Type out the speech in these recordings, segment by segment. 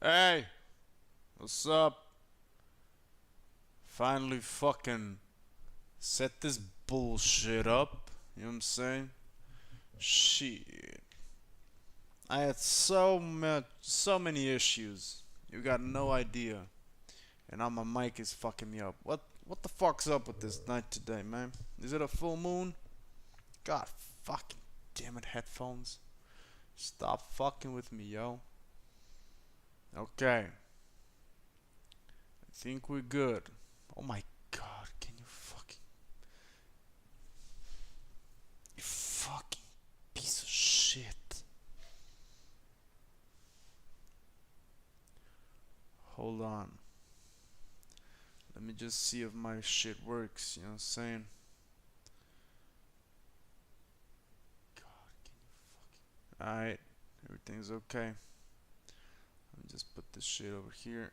Hey, what's up? Finally fucking set this bullshit up. You know what I'm saying? Shit. I had so many issues. You got no idea. And now my mic is fucking me up. What the fuck's up with this night today, man? Is it a full moon? God fucking damn it, headphones. Stop fucking with me, yo. Okay. I think we're good. Oh my god, can you fucking... You fucking piece of shit. Hold on. Let me just see if my shit works, you know what I'm saying? God, can you fucking... Alright, everything's okay. Let me just put this shit over here.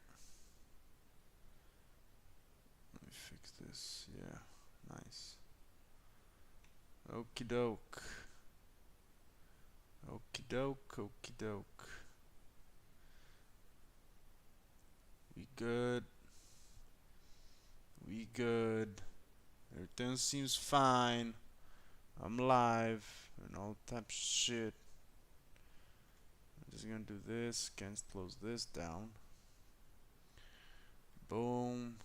Let me fix this, yeah, nice. Okie doke. Okie doke, okie doke. We good. We good. Everything seems fine. I'm live and all types of shit. I'm just gonna do this. Can close this down. Boom.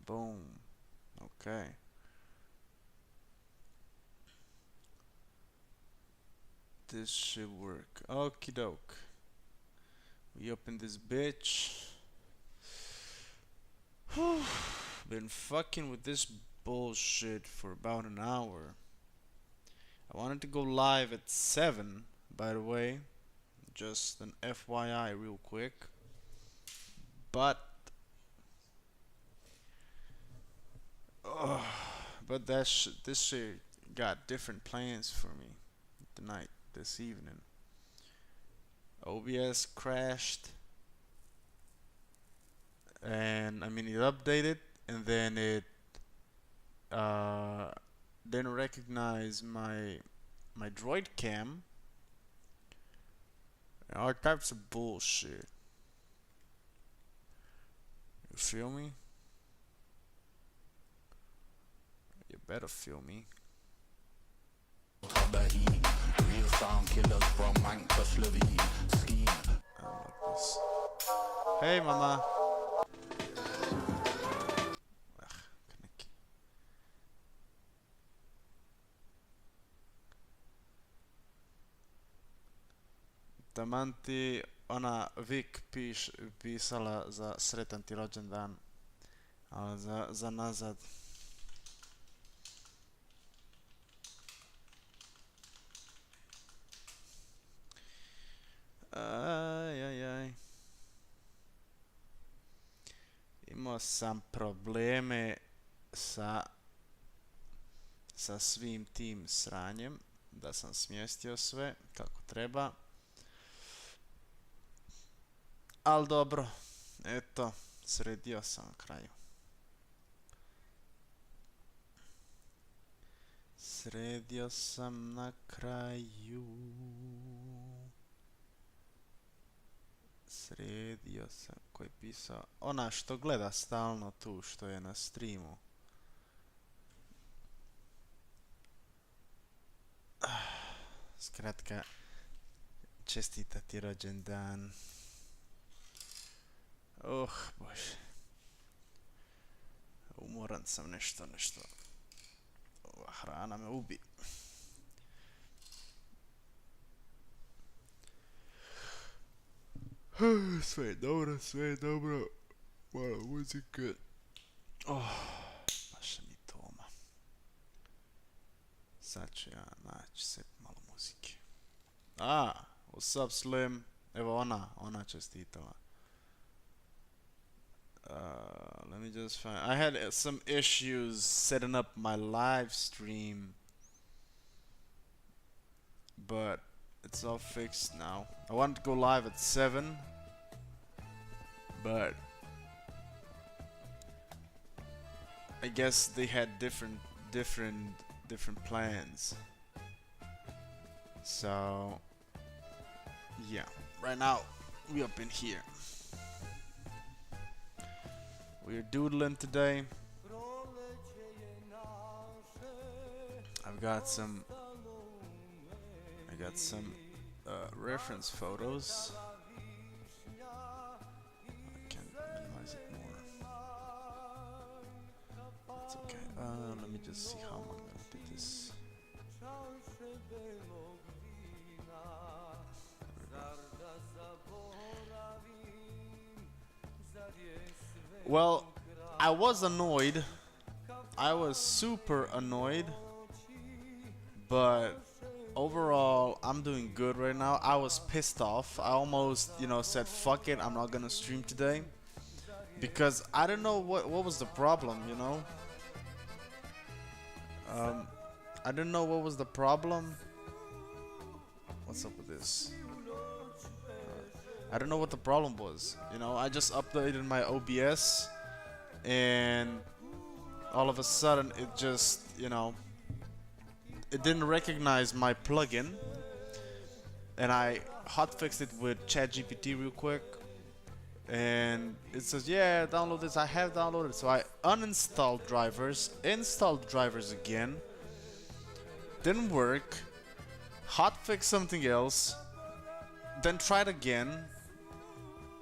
Boom. Okay. This should work. Okie doke. We open this bitch. Whew. Been fucking with this bullshit for about an hour. I wanted to go live at 7, by the way. Just an FYI real quick. But this shit got different plans for me tonight, this evening. OBS crashed, and I mean it updated, and then it uh, didn't recognize my droid cam. All types of bullshit. You feel me? You better feel me. Real sound killers from scheme. I don't like this. Hey, mama. Taman ti ona Vik pisala za sretan ti rođendan, ali za nazad. Aj. Imao sam probleme sa svim tim sranjem, da sam smjestio sve kako treba. Al dobro, eto, sredio sam na kraju. Sredio sam na kraju. Sredio sam, ko je pisao? Ona što gleda stalno tu, što je na streamu. Skratka, čestita ti rođendan. Bože. Umoran sam nešto. Ova hrana me ubi. Sve je dobro. Malo muzike. Baš mi toma. Sad ću ja naći set malo muzike. What's up Slim? Evo ona čestitala. Let me just find. I had some issues setting up my live stream, but it's all fixed now. I wanted to go live at 7, but I guess they had different plans. So yeah, right now We up in here. We're doodling today. I got some reference photos. I can minimize it more. It's okay. Let me just see how I'm gonna do this. Well, I was annoyed. I was super annoyed. But overall, I'm doing good right now. I was pissed off. I almost, said, fuck it, I'm not gonna stream today. Because I don't know what was the problem, I don't know what was the problem. What's up with this? I don't know what the problem was. I just updated my OBS and all of a sudden it just, it didn't recognize my plugin, and I hotfixed it with ChatGPT real quick, and it says, yeah, download this. I have downloaded, so I uninstalled drivers, installed drivers again, didn't work, hotfixed something else, then tried again,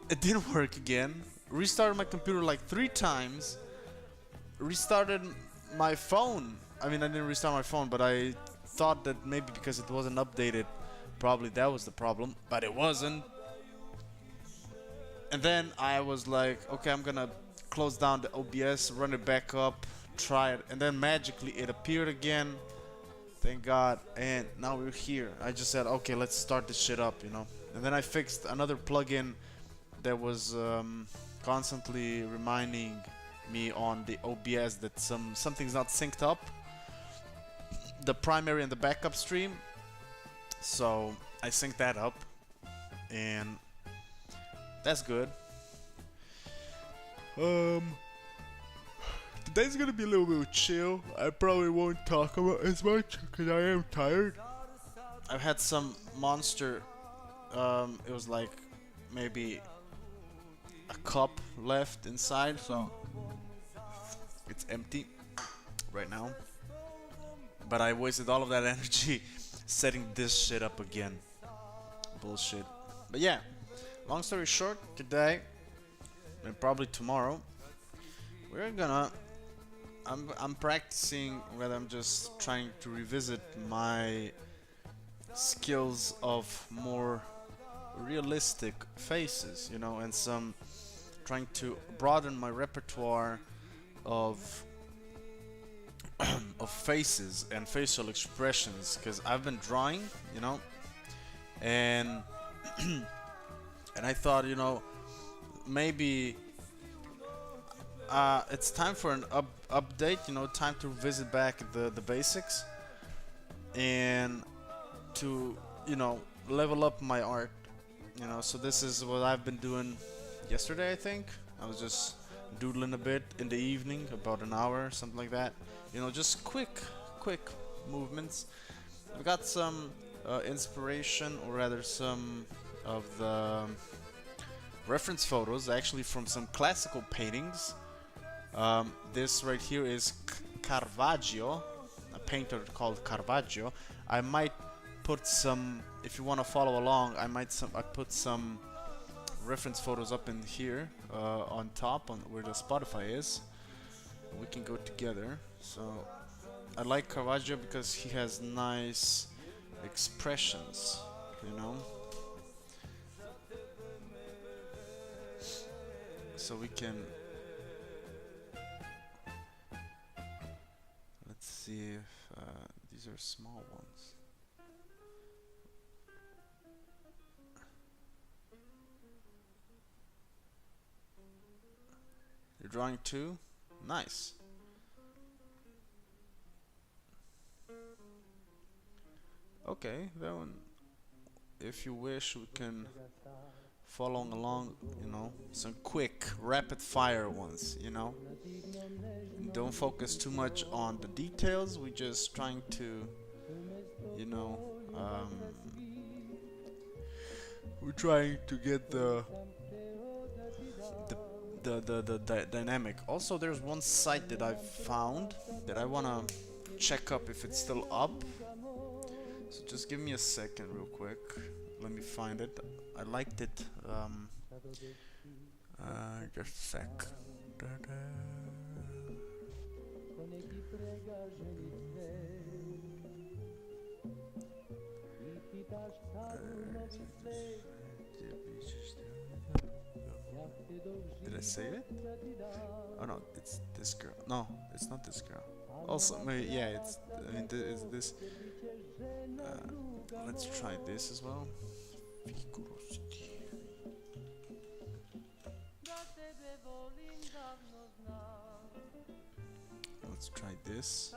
it didn't work again, restarted my computer like 3 times, restarted my phone. I mean, I didn't restart my phone, but I thought that maybe because it wasn't updated, probably that was the problem, but it wasn't. And then I was like, okay, I'm gonna close down the OBS, run it back up, try it, and then magically it appeared again. Thank God. And now we're here. I just said, okay, let's start this shit up, And then I fixed another plugin that was constantly reminding me on the OBS that something's not synced up, the primary and the backup stream. So I synced that up, and that's good. Today's gonna be a little bit chill. I probably won't talk about as much because I am tired. I've had some monster. It was like maybe a cup left inside, so it's empty right now. But I wasted all of that energy setting this shit up again. Bullshit. But yeah, long story short, today and probably tomorrow, we're gonna. I'm practicing, whether I'm just trying to revisit my skills of more realistic faces, and some trying to broaden my repertoire of of faces and facial expressions, because I've been drawing, and and I thought, maybe it's time for an update, time to visit back the basics and to, level up my art, so this is what I've been doing yesterday. I think I was just doodling a bit in the evening, about an hour, something like that, just quick movements. I've got some inspiration, or rather some of the reference photos actually from some classical paintings. This right here is Caravaggio, a painter called Caravaggio. I might put some, if you want to follow along, I put some reference photos up in here on top, on where the Spotify is. We can go together. So I like Caravaggio because he has nice expressions, so we can, let's see if these are small ones. You're drawing too? Nice. Okay, that one, if you wish, we can follow along, some quick rapid fire ones, don't focus too much on the details. We're just trying to, we're trying to get the dynamic. Also, there's one site that I've found that I wanna check up if it's still up. So just give me a second, real quick. Let me find it. I liked it. Just a sec. Did I save it? Oh no, it's this girl. No, it's not this girl. Also, maybe, yeah, it's. I mean, it's this. Let's try this as well. Let's try this.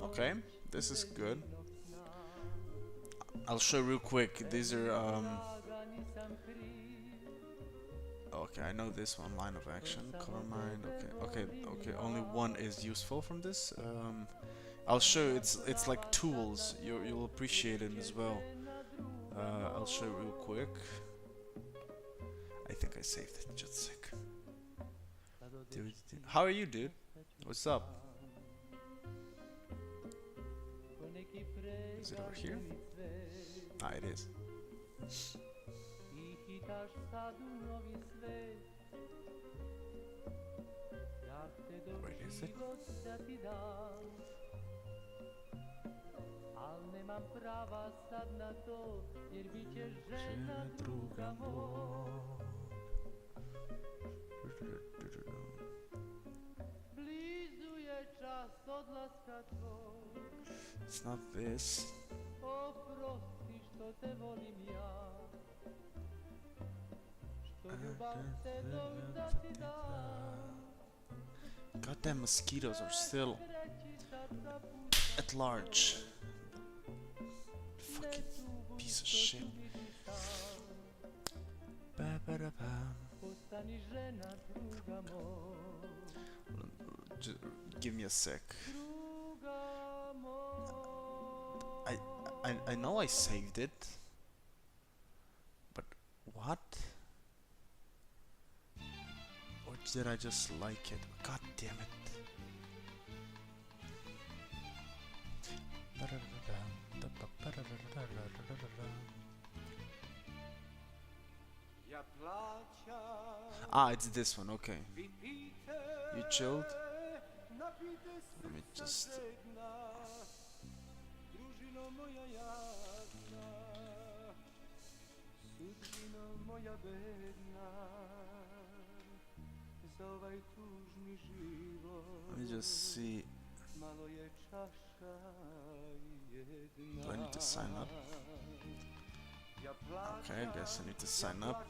Okay, this is good. I'll show real quick. These are okay, I know this one. Line of action, color mind. Okay. Only one is useful from this. I'll show you. It's like tools. You'll appreciate it as well. I'll show you real quick. I think I saved it. Just a sec. Dude, how are you, dude? What's up? Is it over here? Ah, it is. Where is it? It's not this. Goddamn mosquitoes are still at large. Fucking piece of shit. Just give me a sec. I know I saved it, but what? Or did I just like it? God damn it. Ah, it's this one, okay. You chilled? Let me just... Let me just see. Do I need to sign up? Okay, I guess I need to sign up.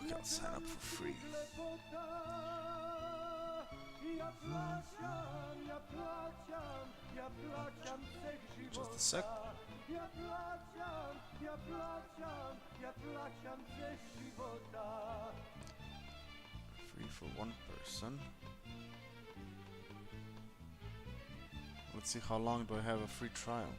Okay, I'll sign up for free. Just a sec. Free for one person. Let's see, how long do I have a free trial?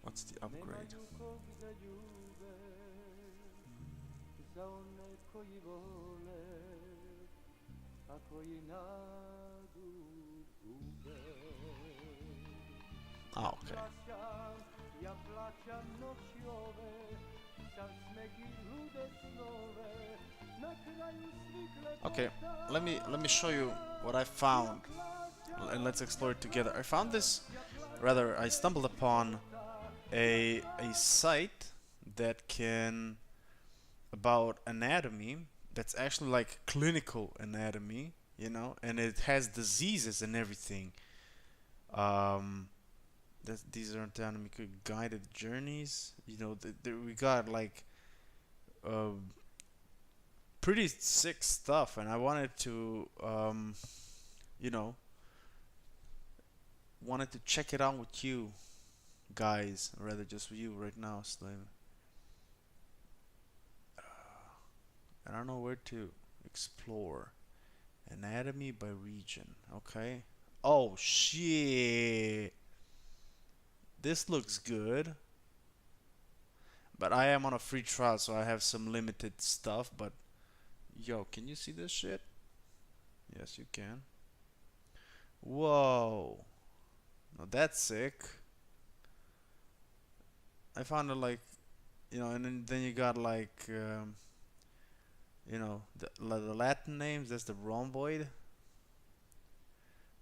What's the upgrade? Ah, okay. Okay, let me show you what I found, and let's explore it together. I found this, rather, I stumbled upon a site that can, about anatomy, that's actually like clinical anatomy, you know, and it has diseases and everything. Um, these are the anime guided journeys. You know, we got like uh, pretty sick stuff, and I wanted to, you know, wanted to check it out with you guys, or rather just with you right now, Slim. I don't know where to explore. Anatomy by region. Okay. Oh shit. This looks good. But I am on a free trial, so I have some limited stuff. But yo, can you see this shit? Yes, you can. Whoa. No, that's sick. I found it like, and then you got like, the Latin names. That's the rhomboid.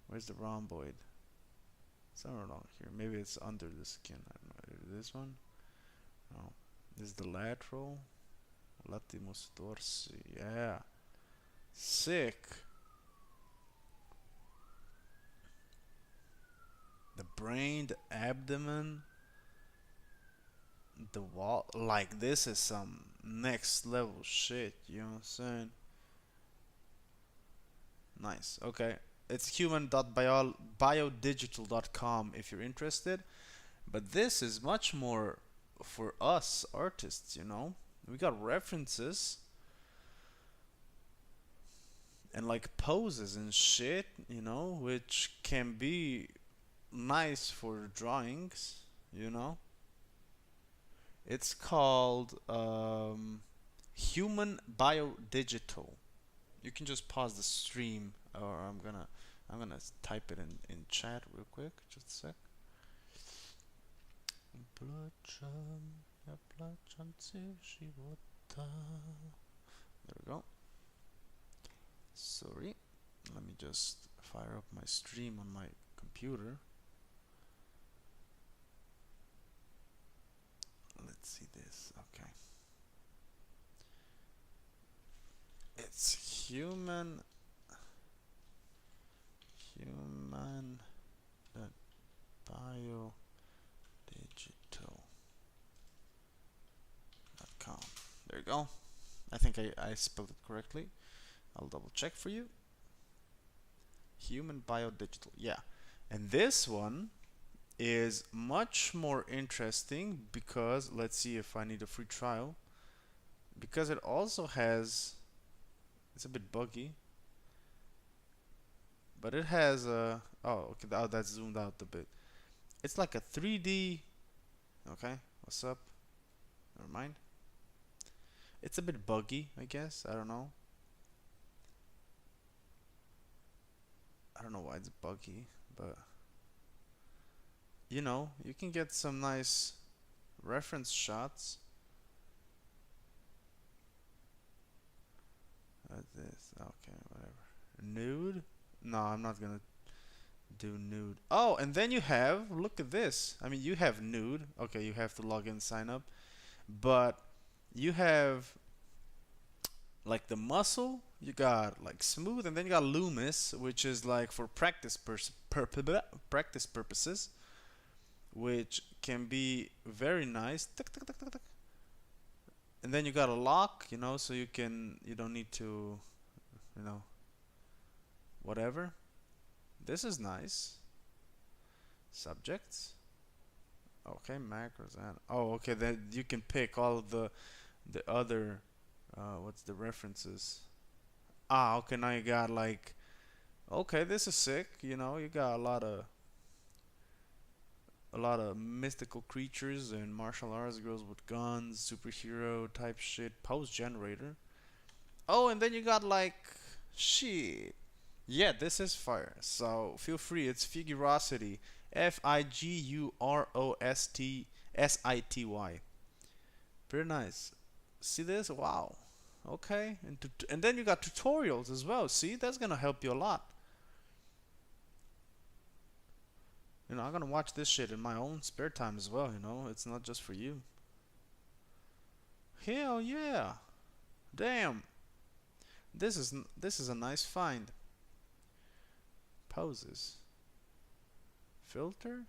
Where's the rhomboid? Somewhere along here. Maybe it's under the skin. I don't know. This one? No. This is the lateral. Latimus dorsi. Yeah. Sick. The brain, the abdomen, the wall. Like, this is some next level shit. You know what I'm saying? Nice. Okay. It's human.biodigital.com if you're interested. But this is much more for us artists, you know? We got references and like poses and shit, which can be nice for drawings, you know? It's called Human Biodigital. You can just pause the stream, or I'm gonna type it in chat real quick. Just a sec. There we go. Sorry. Let me just fire up my stream on my computer. Let's see this. Okay. It's human biodigital.com. There you go. I think I spelled it correctly. I'll double check for you. Human biodigital. Yeah. And this one is much more interesting because let's see if I need a free trial. Because it also has, it's a bit buggy, but it has a, oh, okay, that's zoomed out a bit. It's like a 3D. Okay, what's up? Never mind. It's a bit buggy, I guess. I don't know. I don't know why it's buggy, but you can get some nice reference shots. This, okay, whatever. Nude? No, I'm not gonna do nude. Oh, and then you have, look at this. I mean, you have nude. Okay, you have to log in, sign up. But you have like the muscle, you got like smooth, and then you got Loomis, which is like for practice purposes, which can be very nice. And then you got a lock, so you don't need to, whatever. This is nice. Subjects. Okay, macros and okay, then you can pick all of the other what's the references? Ah, okay, now you got like, okay, this is sick. You got a lot of mystical creatures and martial arts, girls with guns, superhero type shit, pose generator. Oh, and then you got like shit. Yeah, this is fire. So feel free. It's Figurosity. Figurosity. Pretty nice. See this? Wow. Okay. And then you got tutorials as well. See, that's gonna help you a lot. I'm gonna watch this shit in my own spare time as well. It's not just for you. Hell yeah. Damn. This is a nice find. Poses. filter.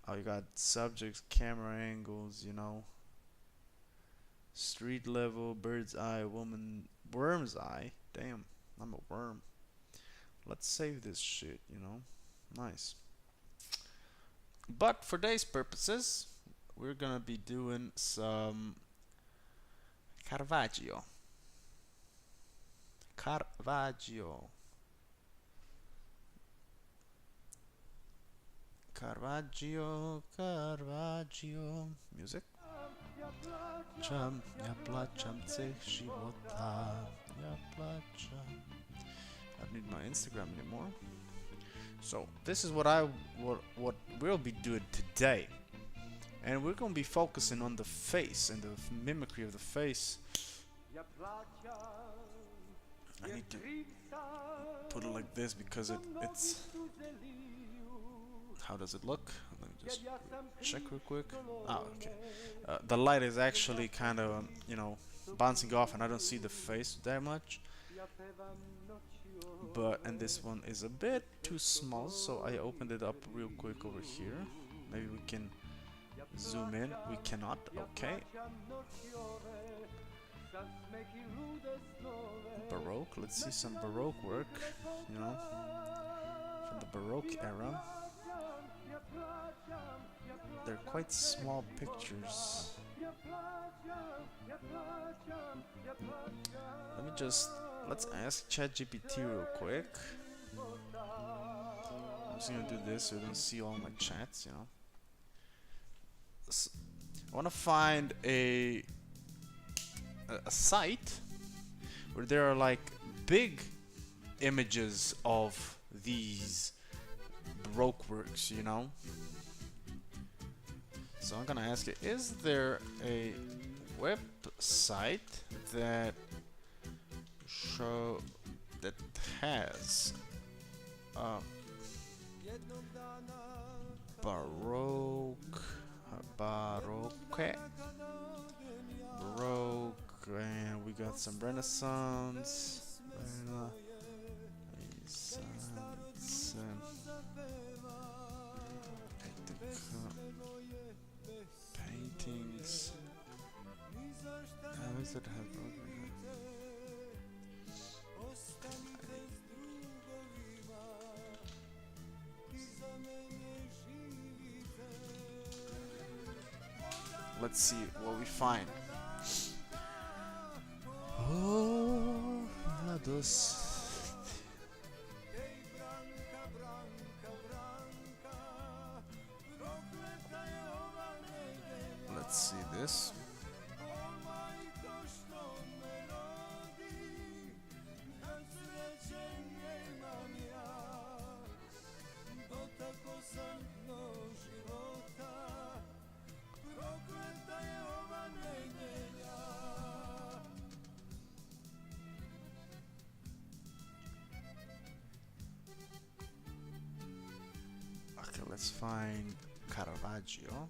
Oh, you got subjects, camera angles, you know. Street level, bird's eye, worm's eye. Damn, I'm a worm. Let's save this shit, you know. Nice. But for today's purposes, we're gonna be doing some Caravaggio. Caravaggio. Caravaggio, Caravaggio. Music. Ja plaćam ceh života. Ja plaćam. I don't need my Instagram anymore. So this is what we'll be doing today, and we're gonna be focusing on the face and the mimicry of the face. I need to put it like this because it's. How does it look? Let me just check real quick. Ah, okay. The light is actually kind of, you know, bouncing off, and I don't see the face that much. And this one is a bit too small, so I opened it up real quick over here. Maybe we can zoom in. We cannot. Okay. Baroque. Let's see some Baroque work, you know, from the Baroque era. They're quite small pictures. Let's ask ChatGPT real quick. I'm just gonna do this so you don't see all my chats, you know. I wanna find a site where there are like big images of these Baroque works, you know. So I'm gonna ask it, is there a website that has Baroque, and we got some Renaissance, paintings. How is it have? Let's see what we find. Oh, let's see this. Okay, let's find Caravaggio.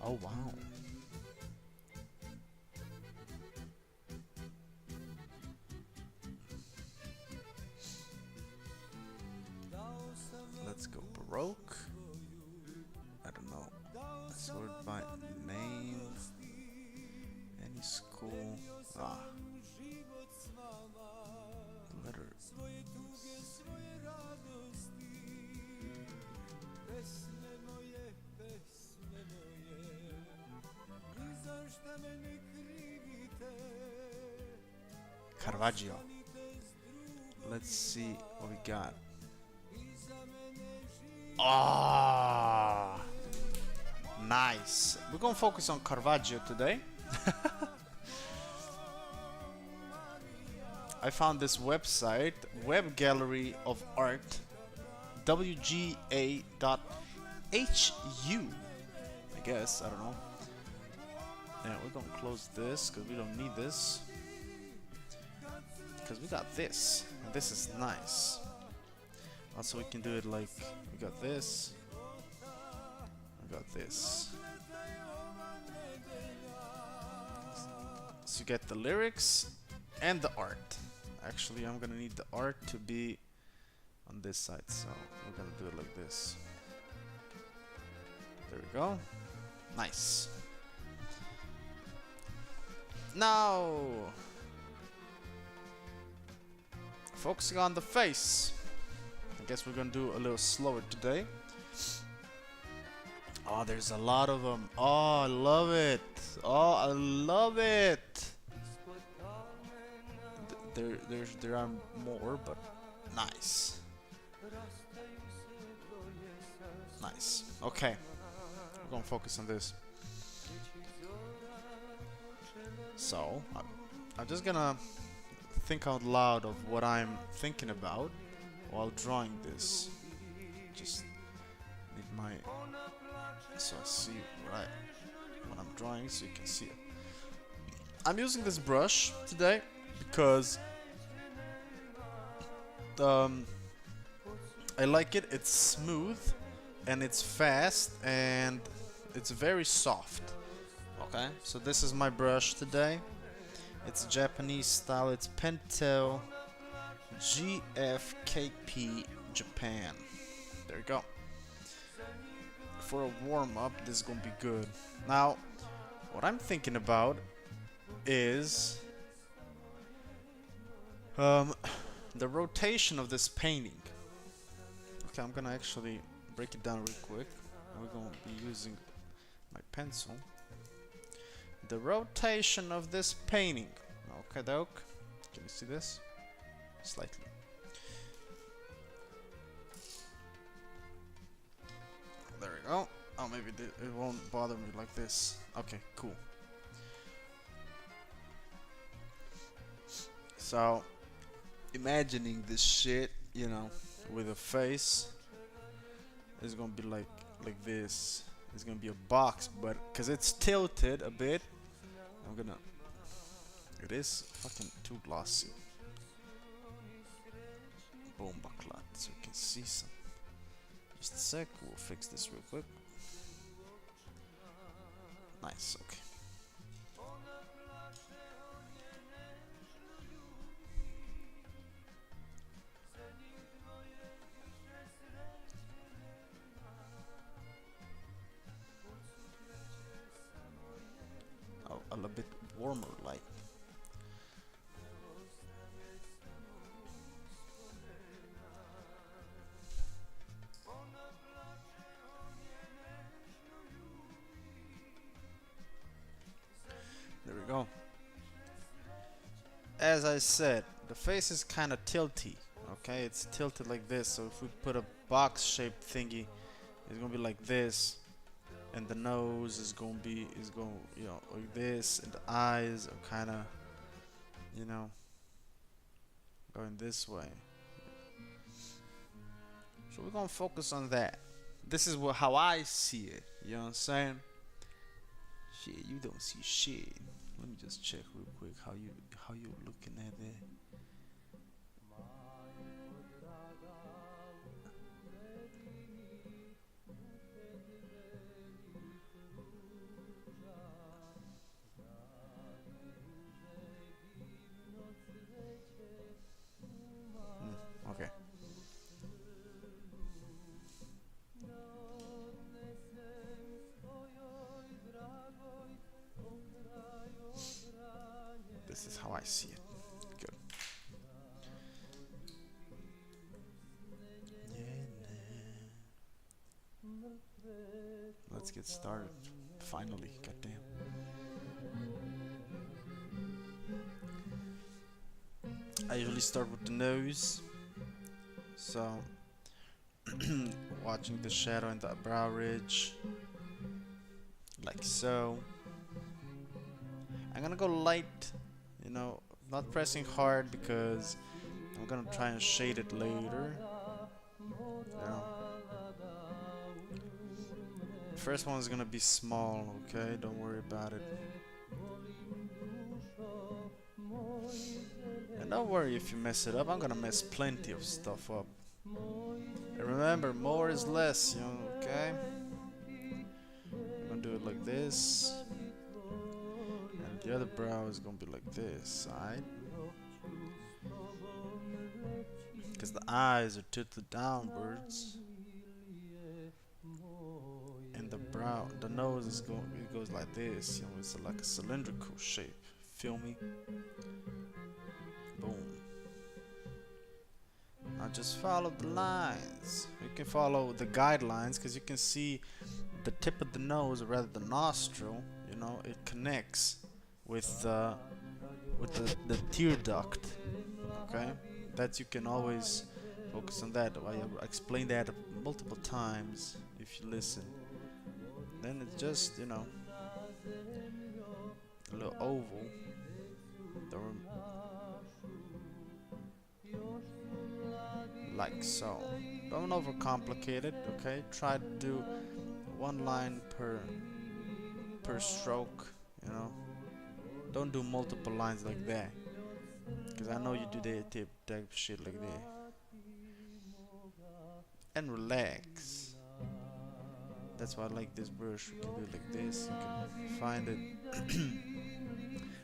Oh wow. Let's go Baroque. I don't know. Sort by name. Any school. Ah. Letter. Caravaggio. Let's see what we got. Ah, nice. We're gonna focus on Caravaggio today. I found this website, Web Gallery of Art, wga.hu. I guess, I don't know. Yeah, we're gonna close this because we don't need this. Because we got this, and this is nice. Also, we can do it like we got this. We got this. So you get the lyrics and the art actually I'm gonna need the art to be on this side, so we're gonna do it like this. There we go. Nice. Now, focusing on the face. I guess we're gonna do a little slower today. Oh, there's a lot of them. Oh, I love it. Oh, I love it. There are more, but nice. Nice. Okay, we're gonna focus on this. So, I'm just gonna think out loud of what I'm thinking about while drawing this. Just need my, so I see what I'm drawing, so you can see it. I'm using this brush today because I like it. It's smooth and it's fast and it's very soft. Okay, so this is my brush today. It's Japanese style. It's Pentel GFKP Japan. There you go. For a warm-up, this is gonna be good. Now, what I'm thinking about is the rotation of this painting. Okay, I'm gonna actually break it down real quick. We're gonna be using my pencil. The rotation of this painting. Okay, doke. Can you see this? Slightly. There we go. Oh, maybe it won't bother me like this. Okay, cool. So, imagining this shit, you know, with a face, is gonna be like this. It's gonna be a box, but because it's tilted a bit, I'm gonna. It is fucking too glossy. Bomba clot, so you can see some. Just a sec, we'll fix this real quick. Nice, okay. Oh, a little bit warmer light. There we go. As I said, the face is kind of tilty. Okay, it's tilted like this. So if we put a box-shaped thingy, it's gonna be like this, and the nose is gonna be you know, like this, and the eyes are kind of, you know, going this way. So we're gonna focus on that. This is how I see it. You know what I'm saying? Shit, you don't see shit. Let me just check real quick how you looking at it. Okay. This is how I see it. Good. Let's get started. Finally, goddamn. I usually start with the nose. So, watching the shadow in the brow ridge, like so. I'm gonna go light, you know, not pressing hard because I'm gonna try and shade it later. Yeah. The first one is gonna be small, okay? Don't worry about it. And don't worry if you mess it up. I'm gonna mess plenty of stuff up. And remember, more is less, you know, okay? I'm gonna do it like this. And the other brow is gonna be like this side. because the eyes are tilted downwards, and the nose is it goes like this. You know, it's like a cylindrical shape. Feel me? Boom. Now just follow the lines. You can follow the guidelines because you can see the tip of the nose, or rather the nostril. You know, it connects with the tear duct. Okay, that you can always focus on that. I explained that multiple times if you listen. Then it's just, you know, a little oval. Like so. Don't overcomplicate it, okay? Try to do one line per stroke, you know. Don't do multiple lines like that, because I know you do that type of shit like that. And relax. That's why I like this brush. You can do it like this. You can find it.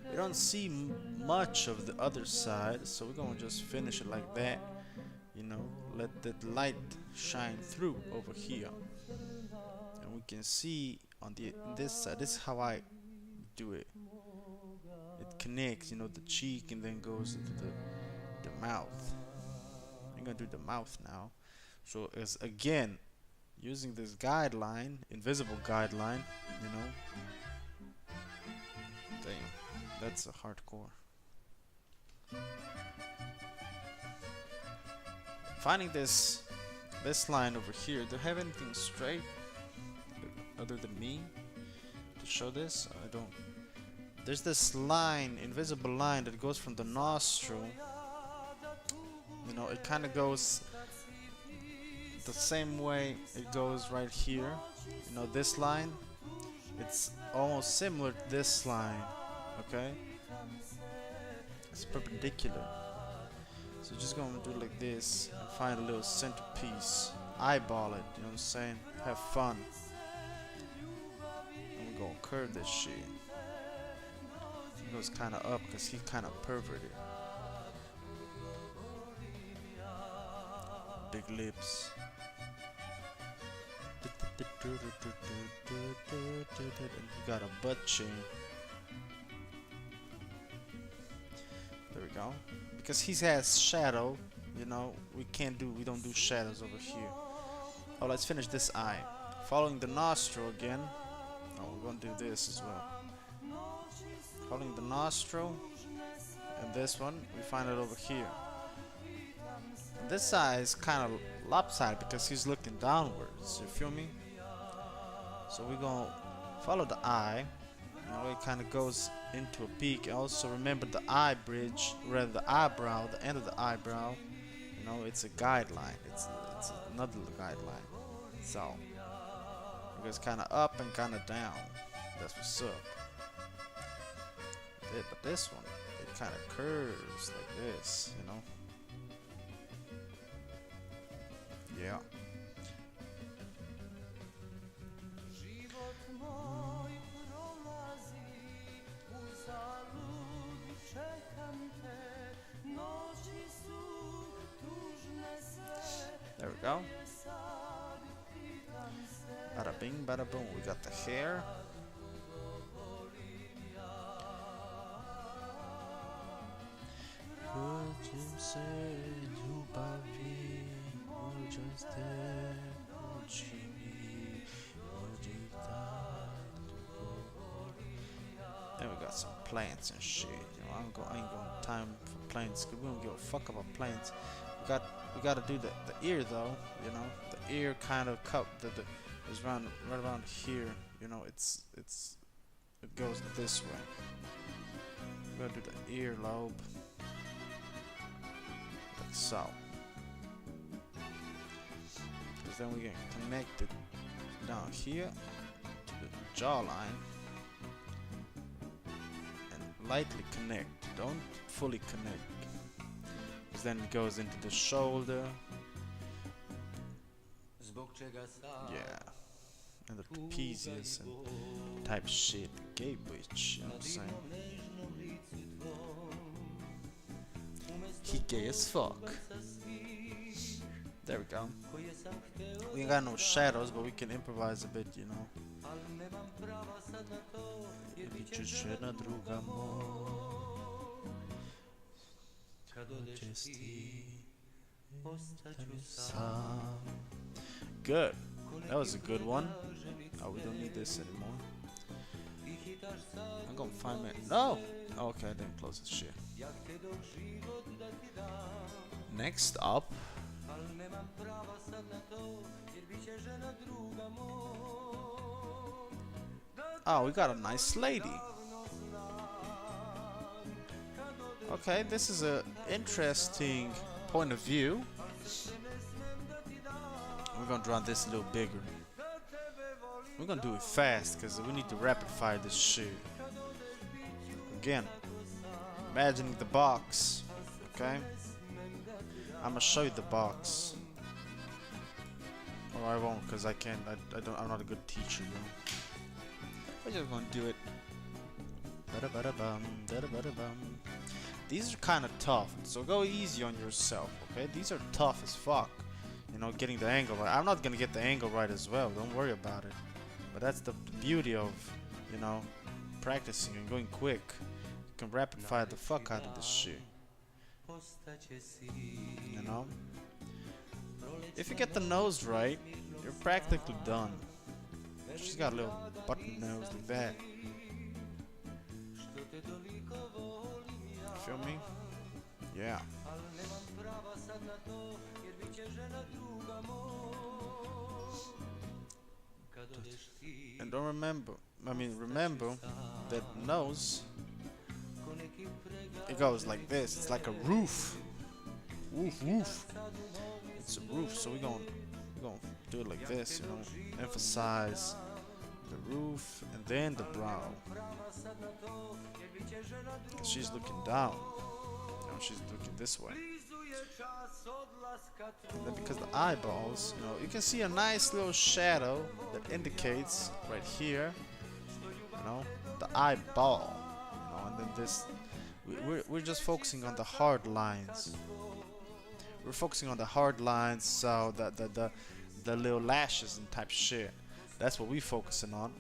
We don't see much of the other side, so we're gonna just finish it like that. You know, let the light shine through over here, and we can see on this side. This is how I do it. It connects, you know, the cheek and then goes into the mouth. I'm gonna do the mouth now. So as again, using this guideline, invisible guideline, you know. Damn, that's a hardcore. Finding this line over here. Do I have anything straight other than me to show this? I don't. There's this line, invisible line, that goes from the nostril. You know, it kind of goes the same way it goes right here. You know, this line, it's almost similar to this line. Okay, it's perpendicular. So just gonna do like this and find a little centerpiece. Eyeball it, you know what I'm saying? Have fun. And we're gonna curve this shit. It goes kinda up because he's kinda perverted. Big lips. And he got a butt chain. There we go. Because he has shadow, you know, we don't do shadows over here. Oh, let's finish this eye. Following the nostril again. Oh, we're gonna do this as well. Following the nostril, and this one, we find it over here. And this eye is kind of lopsided because he's looking downwards, you feel me? So we're gonna follow the eye. You know, it kind of goes into a peak. Also remember the eye bridge, rather the eyebrow, the end of the eyebrow. You know, it's a guideline. It's another guideline. So it goes kind of up and kind of down. That's what's up. Yeah, but this one, it kind of curves like this. You know. Yeah. There we go. Bada bing, bada boom. We got the hair. Then we got some plants and shit. You know, I ain't going time for plants because we don't give a fuck about plants. We gotta do the ear though. You know, the ear kind of cup is right around here. You know, it goes this way. We gotta do the ear lobe like so. Because then we get connected down here to the jawline. Lightly connect, don't fully connect, because then it goes into the shoulder, yeah, and the trapezius and type shit, gay bitch, you know what I'm saying? He gay as fuck. There we go. We ain't got no shadows, but we can improvise a bit, you know. Good. That was a good one. Oh, we don't need this anymore. I'm gonna find it. No! Oh, okay, I didn't close this shit. Next up. Oh, we got a nice lady. Okay, this is a interesting point of view. We're gonna draw this a little bigger. We're gonna do it fast because we need to rapid fire this shit. Again, imagining the box. Okay, I'm gonna show you the box. Or I won't, because I can't. I'm not a good teacher, you know. We're just gonna do it. These are kind of tough, so go easy on yourself, okay? These are tough as fuck. You know, getting the angle right. I'm not gonna get the angle right as well. Don't worry about it. But that's the beauty of, you know, practicing and going quick. You can rapid fire the fuck out of this shit. You know? If you get the nose right, you're practically done. She's got a little button nose like that. Feel me? Yeah. And don't remember, remember that nose, it goes like this. It's like a roof. Woof, woof. It's a roof, so we're gonna do it like this, you know. Emphasize the roof and then the brow. Because she's looking down. You know, she's looking this way. And then because the eyeballs, you know, you can see a nice little shadow that indicates right here, you know, the eyeball. You know, and then this, we're just focusing on the hard lines. We're focusing on the hard lines, so the little lashes and type shit. That's what we're focusing on.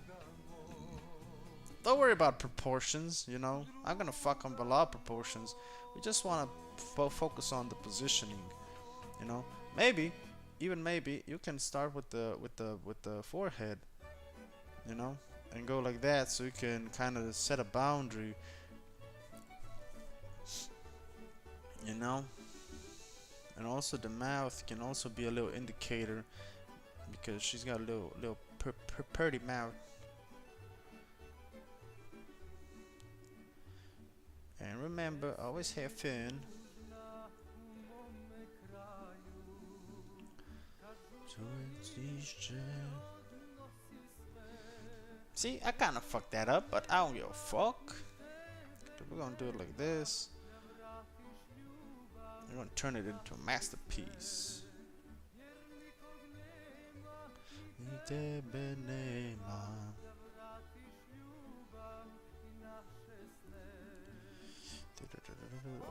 Don't worry about proportions, you know. I'm gonna fuck on a lot of proportions. We just wanna focus on the positioning, you know. Maybe, even maybe, you can start with the forehead, you know, and go like that, so you can kind of set a boundary, you know. And also the mouth can also be a little indicator, because she's got a little pretty mouth. And remember, always have fun. See, I kind of fucked that up, but I don't give a fuck. We're gonna do it like this. We're gonna turn it into a masterpiece.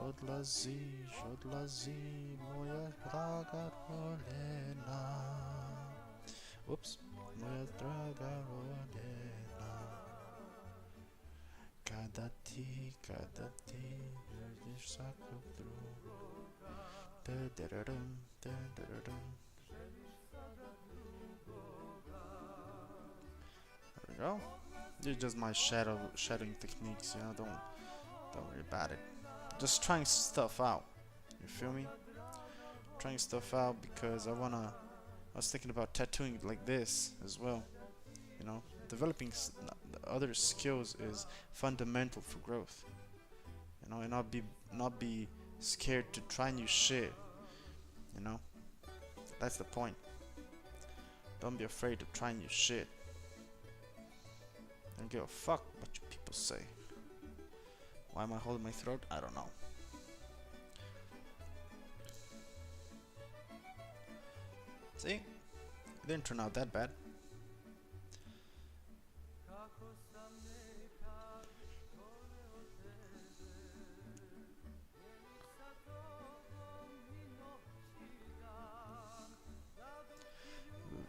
Odlazi, moja draga Rolena. Whoops, moja draga Rolena. Kada ti będziesz zakup drugi. There we go. These are just my shadowing techniques, you know. Don't worry about it. Just trying stuff out. You feel me? Trying stuff out because I was thinking about tattooing it like this as well. You know, developing other skills is fundamental for growth. You know, and not be scared to try new shit. You know, that's the point. Don't be afraid to try new shit. Don't give a fuck what you people say. Why am I holding my throat? I don't know. See? It didn't turn out that bad.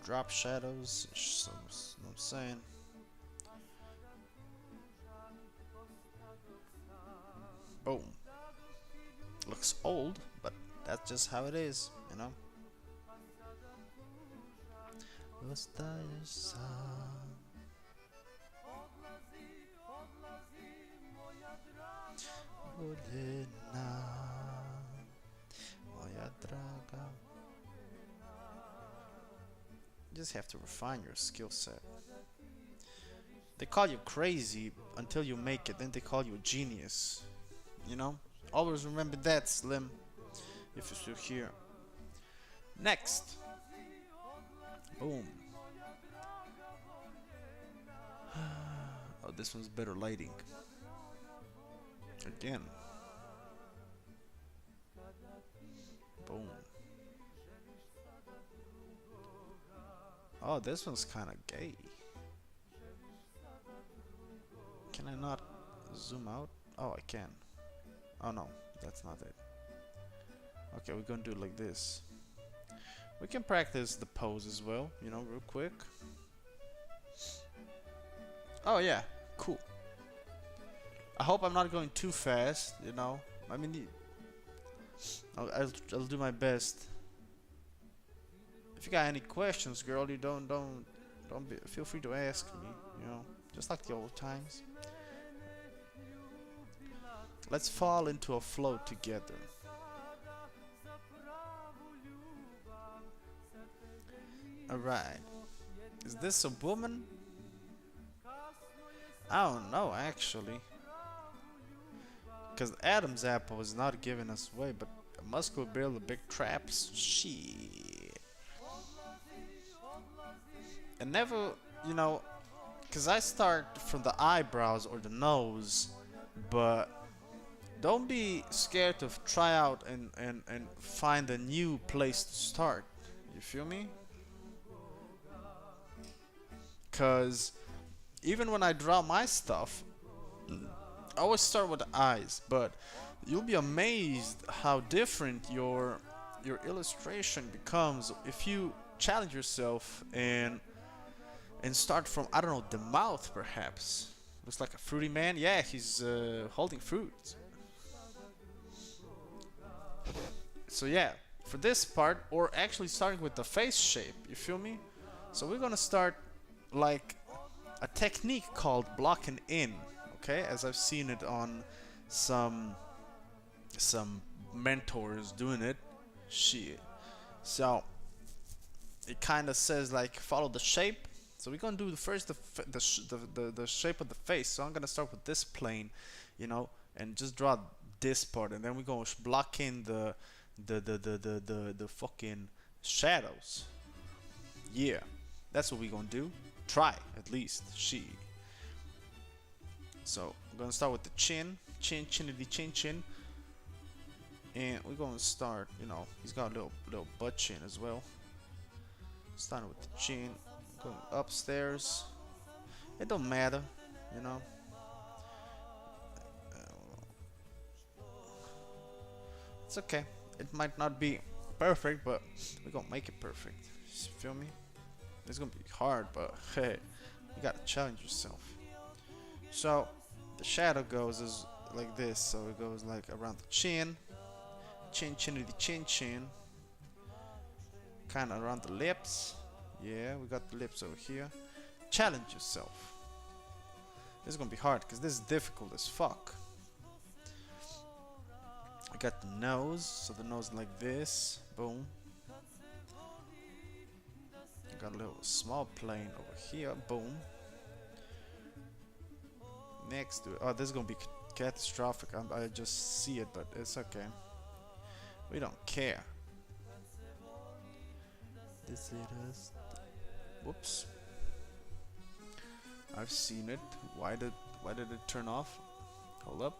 Drop shadows. So, know what I'm saying? Boom. Looks old, but that's just how it is, you know? You just have to refine your skill set. They call you crazy until you make it, then they call you a genius. You know? Always remember that, Slim, if you're still here. Next. Boom. Oh, this one's better lighting. Again. Boom. Oh, this one's kind of gay. Can I not zoom out? Oh, I can. Oh no, that's not it. Okay, we're gonna do it like this. We can practice the pose as well, you know, real quick. Oh yeah, cool. I hope I'm not going too fast, you know. I mean, I'll do my best. If you got any questions, girl, you don't feel free to ask me, you know, just like the old times. Let's fall into a flow together. Alright. Is this a woman? I don't know, actually. Because Adam's apple is not giving us away, but must go build the big traps. Shit. And never, you know, because I start from the eyebrows or the nose, but don't be scared to try out and find a new place to start. You feel me? Because even when I draw my stuff, I always start with the eyes, but you'll be amazed how different your illustration becomes if you challenge yourself and start from, I don't know, the mouth perhaps. Looks like a fruity man. Yeah, he's holding fruit. So yeah, for this part, or actually starting with the face shape, you feel me? So we're gonna start like a technique called blocking in, okay? As I've seen it on some mentors doing it. Shit. So it kind of says like follow the shape. So we're gonna do the shape of the face. So I'm gonna start with this plane, you know, and just draw this part, and then we're gonna block in the fucking shadows. Yeah, that's what we're gonna do. Try at least. She. So I'm gonna start with the chin, chin, and we're gonna start. You know, he's got a little butt chin as well. Starting with the chin, going upstairs. It don't matter, you know. It's okay. It might not be perfect, but we're gonna make it perfect. You feel me? It's gonna be hard, but hey, you gotta challenge yourself. So the shadow goes is like this. So it goes like around the chin, chin to the chin, kind of around the lips. Yeah, we got the lips over here. Challenge yourself. This is gonna be hard because this is difficult as fuck. I got the nose, so the nose like this. Boom. I got a little small plane over here. Boom. Next to it. Oh, this is gonna be catastrophic. I just see it, but it's okay. We don't care. This is. Whoops. I've seen it. Why did it turn off? Hold up.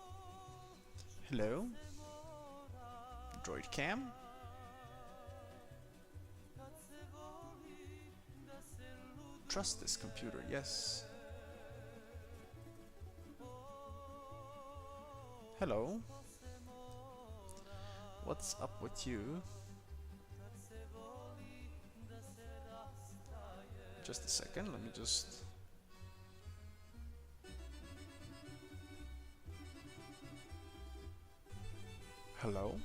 Hello? Droid cam? Trust this computer, yes. Hello? What's up with you? Just a second, let me just... Hello?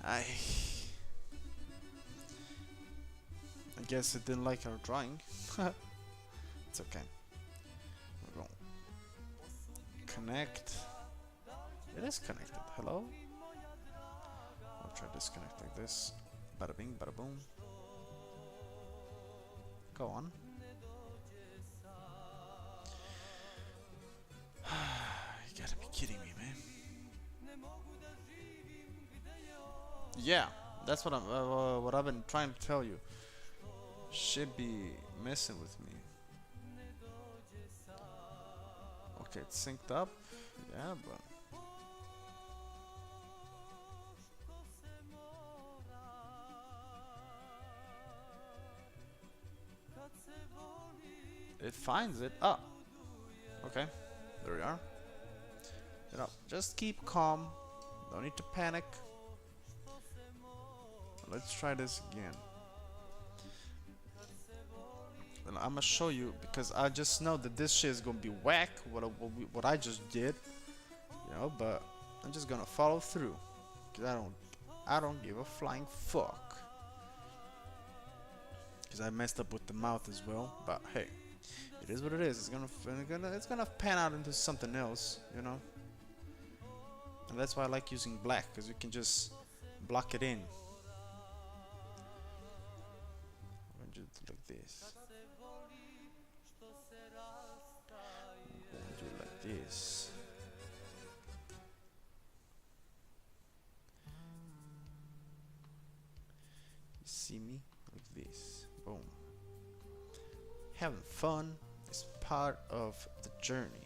I guess it didn't like our drawing. It's okay. We're going connect. It is connected. Hello? I'll try to disconnect like this. Bada bing, bada boom. Go on. You gotta be kidding me, man. Yeah, that's what I've been trying to tell you. Should be messing with me. Okay, it's synced up. Yeah, but it finds it. Ah, okay. There we are. You know, just keep calm. Don't need to panic. Let's try this again. And I'm gonna show you because I just know that this shit is gonna be whack. What I just did, you know. But I'm just gonna follow through because I don't give a flying fuck. Because I messed up with the mouth as well. But hey, it is what it is. It's gonna pan out into something else, you know. And that's why I like using black, because you can just block it in. I'm gonna just do like this. I'm gonna do it like this. You see me? Like this. Boom. Having fun is part of the journey.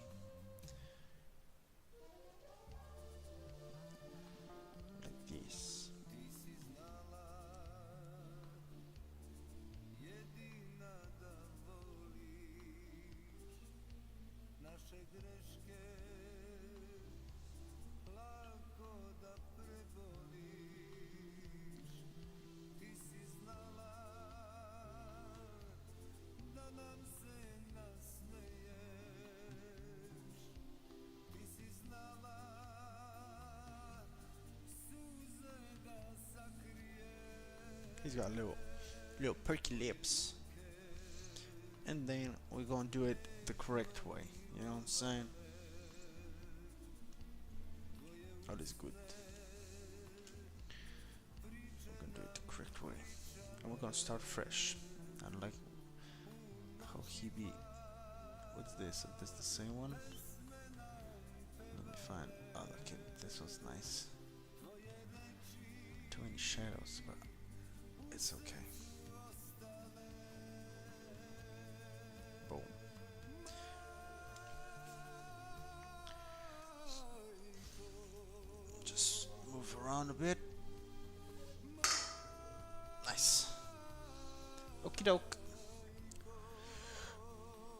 He's got little perky lips. And then we're gonna do it the correct way. You know what I'm saying? Oh, this is good. We're gonna do it the correct way. And we're gonna start fresh. I like how he be. What's this? Is this the same one? Let me find. Oh, okay, this was nice. Too many shadows, but it's okay. Boom. Just move around a bit. Nice. Okie doke.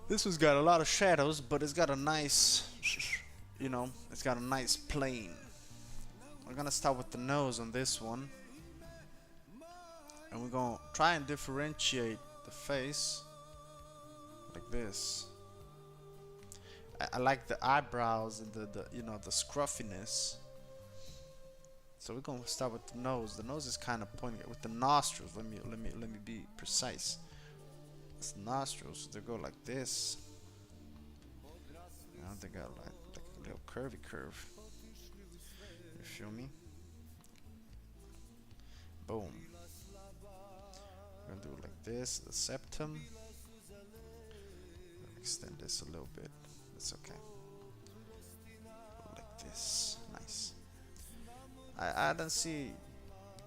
This one's got a lot of shadows, but it's got a nice, you know, it's got a nice plane. We're gonna start with the nose on this one. And we're gonna try and differentiate the face like this. I like the eyebrows and the you know, the scruffiness. So we're gonna start with the nose. The nose is kind of pointing with the nostrils. Let me be precise. It's nostrils. They go like this. You know, they got like a little curvy curve. You feel me? Boom. We're gonna do it like this. The septum. Extend this a little bit. It's okay. Like this. Nice. I don't see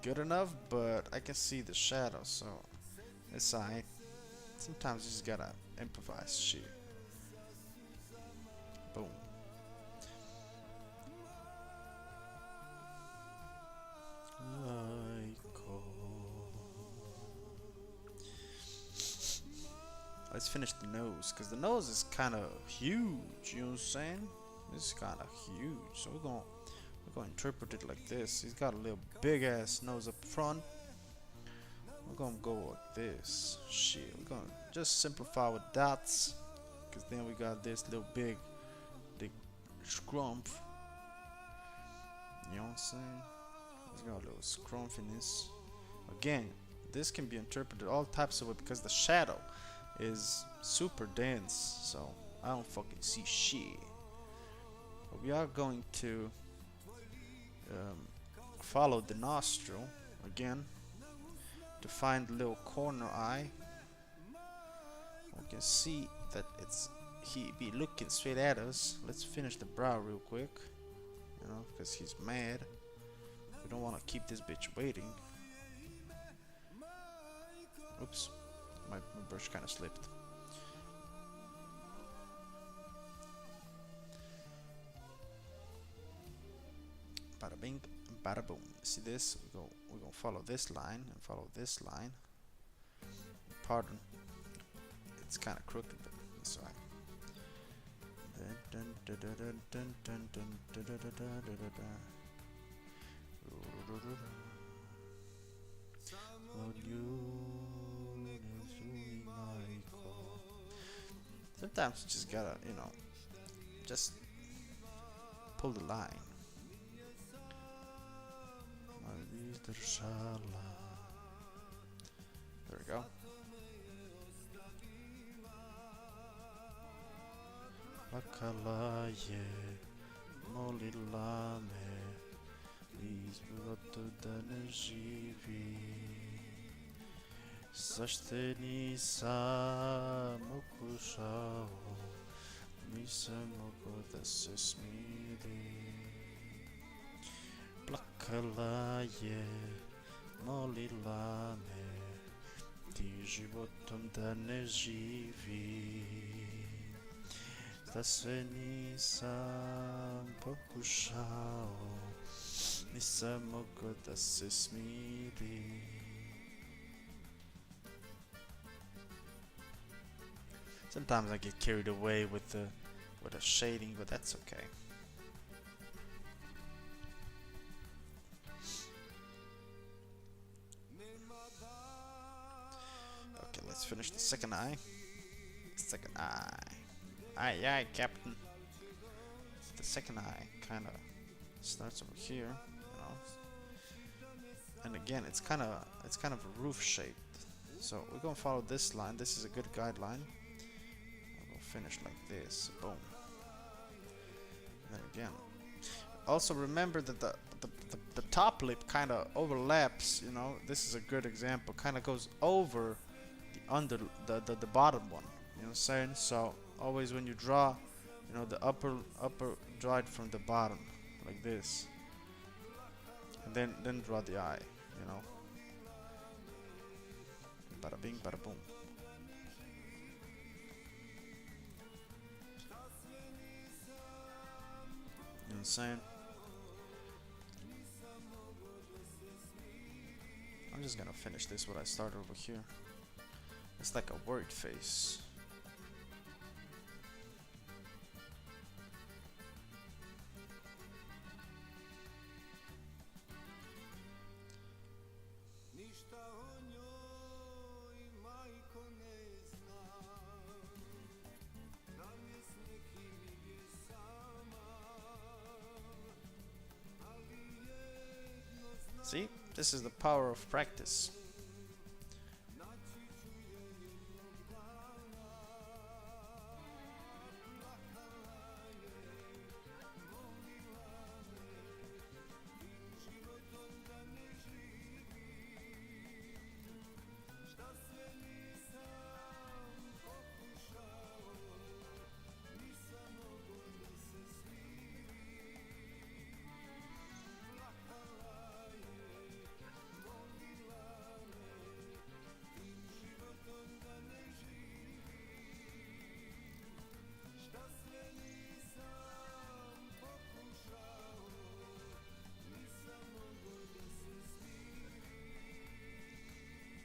good enough, but I can see the shadow, so it's alright. Sometimes you just gotta improvise shit. Boom. Let's finish the nose, because the nose is kind of huge, you know what I'm saying? It's kind of huge, so we're gonna interpret it like this. He's got a little big ass nose up front. We're gonna go with this. Shit, we're gonna just simplify with dots. Cause then we got this little big scrump. You know what I'm saying? It's got a little scrumpiness. Again, this can be interpreted all types of way because the shadow is super dense, so I don't fucking see shit. But we are going to follow the nostril again to find the little corner eye. We can see that he be looking straight at us. Let's finish the brow real quick, you know, because he's mad. We don't want to keep this bitch waiting. Oops, my brush kind of slipped. Bada bing, bada boom. See this? We're gonna follow this line and follow this line. Pardon, it's kind of crooked, but it's alright. Sometimes you just gotta, you know, just pull the line. There we go. Lakalaye, molilame, izbrotu dane živi. Zašteni sam okušao, nisam mogao da se smiri. Plakala je, molila me, ti životom da ne živi. Da sve nisam pokušao, nisam mogao da se smiri. Sometimes I get carried away with the shading, but that's okay. Okay, let's finish the second eye. Second eye. Aye, aye, Captain. The second eye kind of starts over here, you know. And again, it's kind of a roof shape. So we're gonna follow this line. This is a good guideline. We'll finish like this. Boom. And then again. Also remember that the top lip kind of overlaps. You know, this is a good example. Kind of goes over the bottom one. You know what I'm saying? So always when you draw, you know, the upper draw it from the bottom like this, and then draw the eye. You know. Bada bing, bada boom. You know what I'm saying? I'm just gonna finish this what I started over here. It's like a word face. See, this is the power of practice.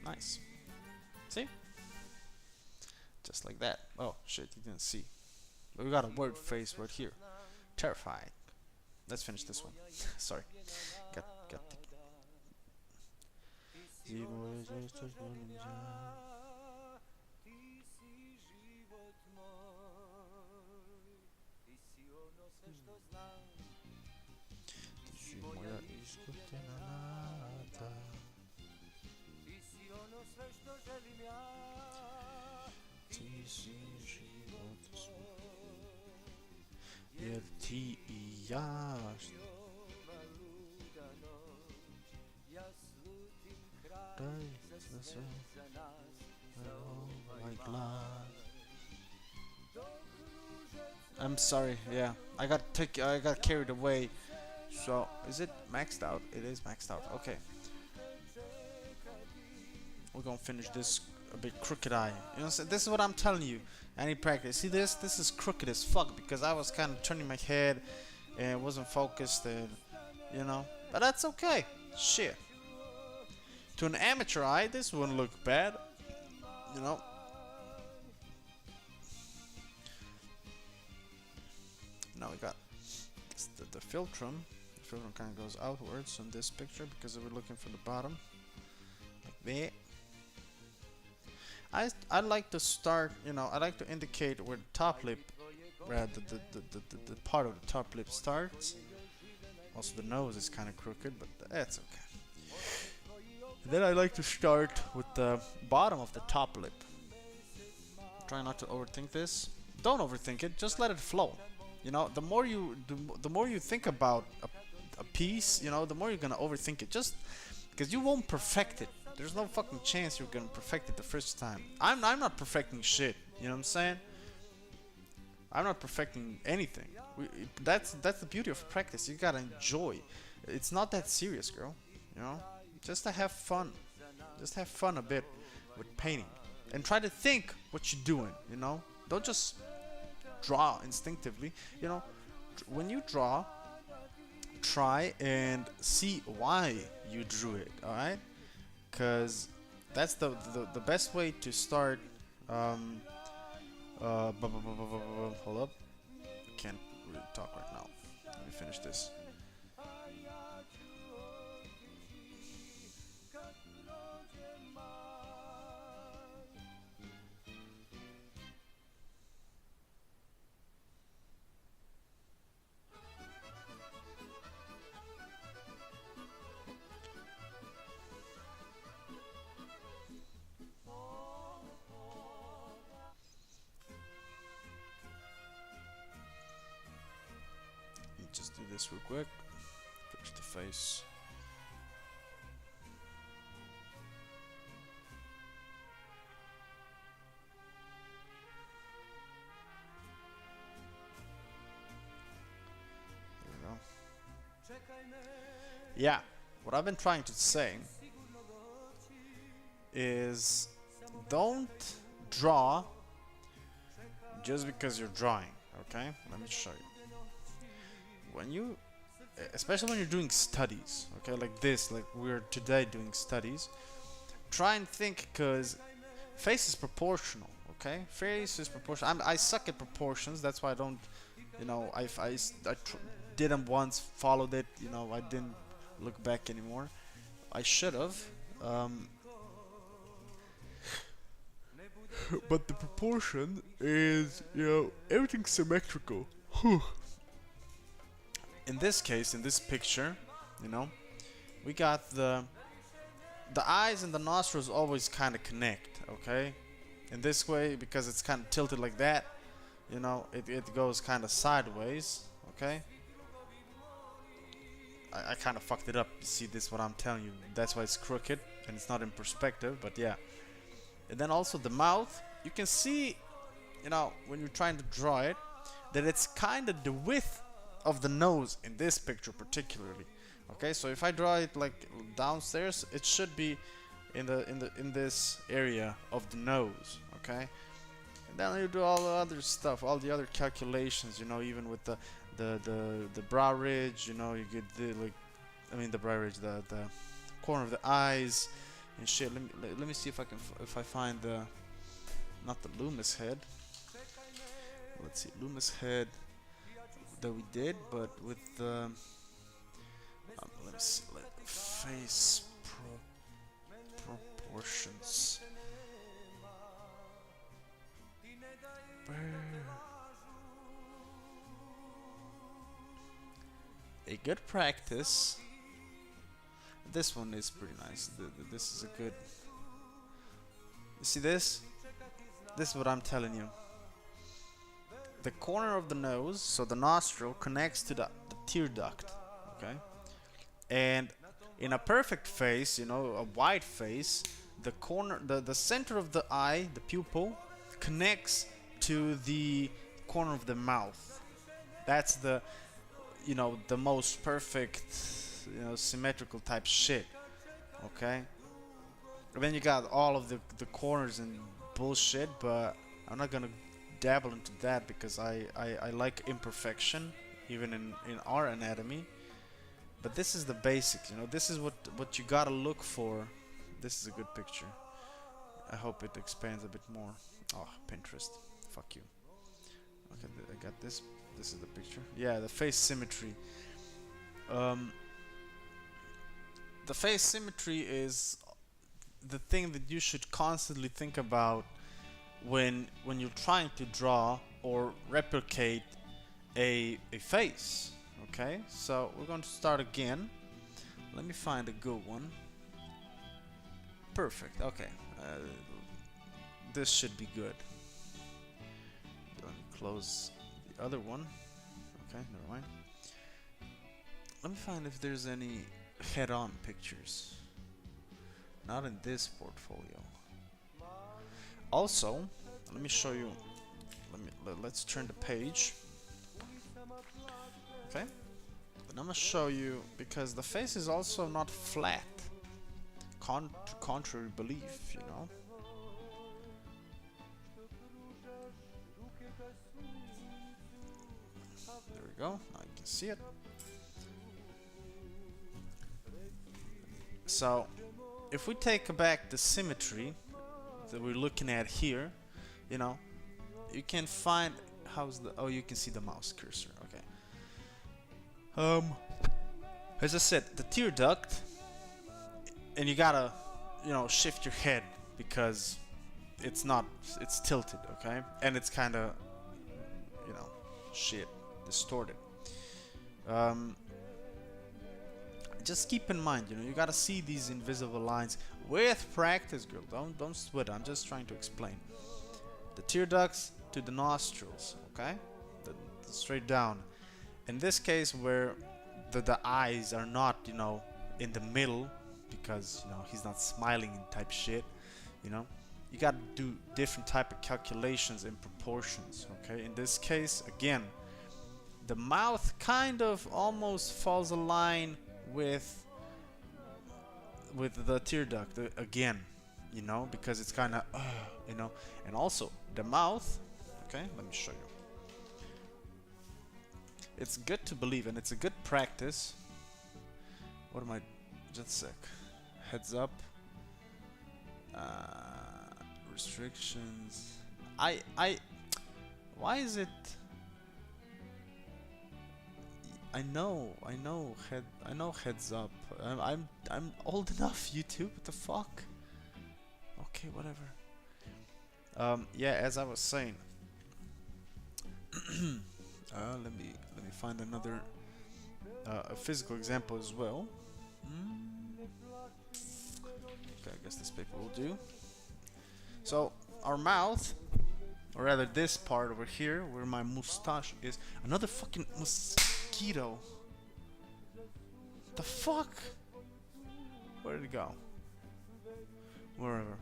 Nice. See? Just like that. Oh shit, you didn't see. But we got a word face right here. Terrified. Let's finish this one. Sorry. Got the Jer ti i ja. I'm sorry, yeah. I got carried away. So, is it maxed out? It is maxed out. Okay. We're gonna finish this a bit crooked eye. You know, so this is what I'm telling you. Any practice. See this? This is crooked as fuck because I was kind of turning my head and wasn't focused and, you know. But that's okay. Shit. To an amateur eye, this wouldn't look bad. You know. Now we got the philtrum. The philtrum kind of goes outwards on this picture because we're looking from the bottom. Like that. I like to start, you know, I like to indicate where the top lip, where the part of the top lip starts. Also the nose is kind of crooked, but that's okay. And then I like to start with the bottom of the top lip. Try not to overthink this. Don't overthink it, just let it flow. You know, the more you think about a piece, you know, the more you're gonna overthink it. Just because you won't perfect it. There's no fucking chance you're gonna perfect it the first time. I'm not perfecting shit. You know what I'm saying? I'm not perfecting anything. That's the beauty of practice. You gotta enjoy. It's not that serious, girl. You know, just to have fun. Just have fun a bit with painting, and try to think what you're doing. You know, don't just draw instinctively. You know, when you draw, try and see why you drew it. All right. Because that's the best way to start. Hold up, can't really talk right now. Let me finish this. Just do this real quick. Finish the face. There we go. Yeah, what I've been trying to say is don't draw just because you're drawing, okay? Let me show you. When you, especially when you're doing studies, okay, like this, like we're today doing studies, try and think, because face is proportional, okay? Face is proportional. I suck at proportions, that's why I don't, you know, did them once, followed it, you know, I didn't look back anymore. I should have. But the proportion is, you know, everything's symmetrical. In this case, in this picture, you know, we got the eyes and the nostrils always kind of connect, okay? In this way, because it's kind of tilted like that, you know, it goes kind of sideways, okay? I kind of fucked it up. You see, this what I'm telling you. That's why it's crooked and it's not in perspective, but yeah. And then also the mouth, you can see, you know, when you're trying to draw it, that it's kind of the width of the nose in this picture particularly. Okay, so if I draw it like downstairs, it should be in this area of the nose. Okay, and then you do all the other stuff, all the other calculations. You know, even with the brow ridge. You know, you get the brow ridge, the corner of the eyes and shit. Let me see if I find the, not the Loomis head. Let's see, Loomis head that we did, but with the let me see, like face good practice. This one is pretty nice. This is a good. You see this? This is what I'm telling you. The corner of the nose, so the nostril, connects to the tear duct. Okay? And in a perfect face, you know, a wide face, the center of the eye, the pupil, connects to the corner of the mouth. That's the, you know, the most perfect, you know, symmetrical type shit. Okay? And then you got all of the corners and bullshit, but I'm not gonna dabble into that because I like imperfection, even in our anatomy. But this is the basics, you know. This is what you gotta look for. This is a good picture. I hope it expands a bit more. Oh, Pinterest. Fuck you. Okay, I got this. This is the picture. Yeah, the face symmetry. The face symmetry is the thing that you should constantly think about when you're trying to draw or replicate a face. Okay, so we're going to start again. Let me find a good one. Perfect. Okay, this should be good. Let me close the other one. Okay, never mind. Let me find if there's any head-on pictures. Not in this portfolio. Also, let me show you. Let's turn the page. Okay, and I'm gonna show you because the face is also not flat. To contrary belief, you know. There we go. Now you can see it. So, if we take back the symmetry that we're looking at here, you know, you can find oh, you can see the mouse cursor. Okay. As I said, the tear duct, and you gotta, you know, shift your head because it's tilted, okay, and it's kind of, you know, distorted. Just keep in mind, you know, you gotta see these invisible lines with practice, girl. Don't sweat. I'm just trying to explain. The tear ducts to the nostrils, okay, the straight down. In this case, where the eyes are not, you know, in the middle, because, you know, he's not smiling and type shit, you know, you gotta do different type of calculations and proportions. Okay, in this case, again, the mouth kind of almost falls a line with the tear duct again, you know, because it's kind of you know. And also the mouth, okay, let me show you. It's good to believe, and it's a good practice. What am I? Just a sec. Heads up. Restrictions. Why is it? I know heads up. I'm old enough, YouTube. What the fuck? Okay, whatever. Yeah, as I was saying. Let me find another a physical example as well. Okay, I guess this paper will do. So our mouth, or rather this part over here, where my mustache is, another fucking mosquito. The fuck? Where did it go? Wherever.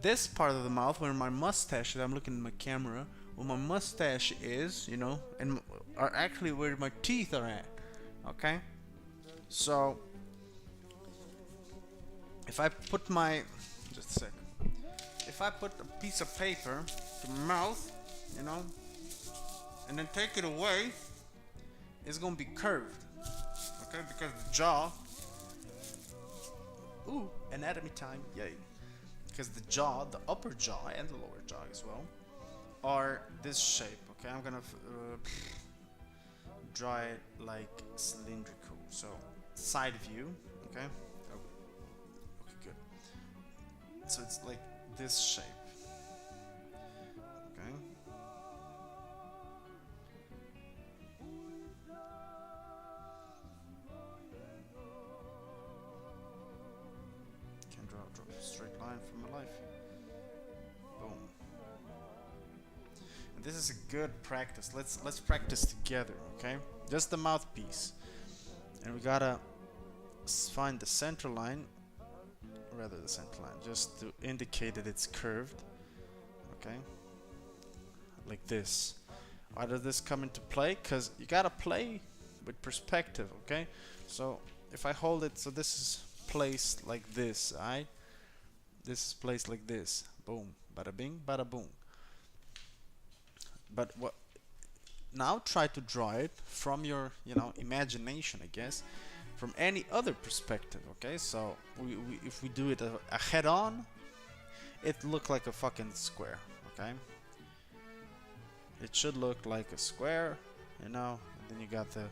This part of the mouth, where my mustache is, I'm looking at my camera, where my mustache is, you know, and are actually where my teeth are at. Okay? So, if I put my, just a sec, if I put a piece of paper to my mouth, you know, and then take it away, it's gonna be curved. Okay? Because the jaw, ooh, anatomy time, yay. Because the jaw, the upper jaw and the lower jaw as well, are this shape. Okay, I'm gonna draw it like cylindrical. So side view. Okay. Oh, okay, good. So it's like this shape. Okay. draw a straight line from my life. Boom. And this is a good practice. Let's practice together, okay? Just the mouthpiece. And we gotta find the center line, rather the center line, just to indicate that it's curved, okay? Like this. Why does this come into play? Because you gotta play with perspective, okay? So if I hold it, so this is placed like this, alright? This is placed like this. Boom. Bada bing, bada boom. But what now try to draw it from your, you know, imagination, I guess, from any other perspective, okay? So if we do it a head on, it look like a fucking square, okay? It should look like a square, you know, and then you got the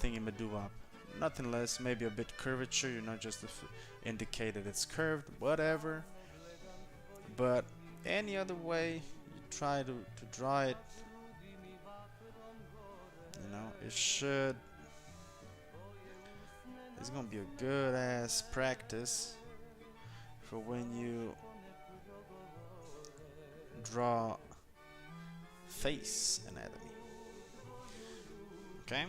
thingy-madoo up. Nothing less, maybe a bit curvature, you know, just to indicate that it's curved, whatever. But any other way you try to draw it, you know, it's gonna be a good ass practice for when you draw face anatomy. Okay?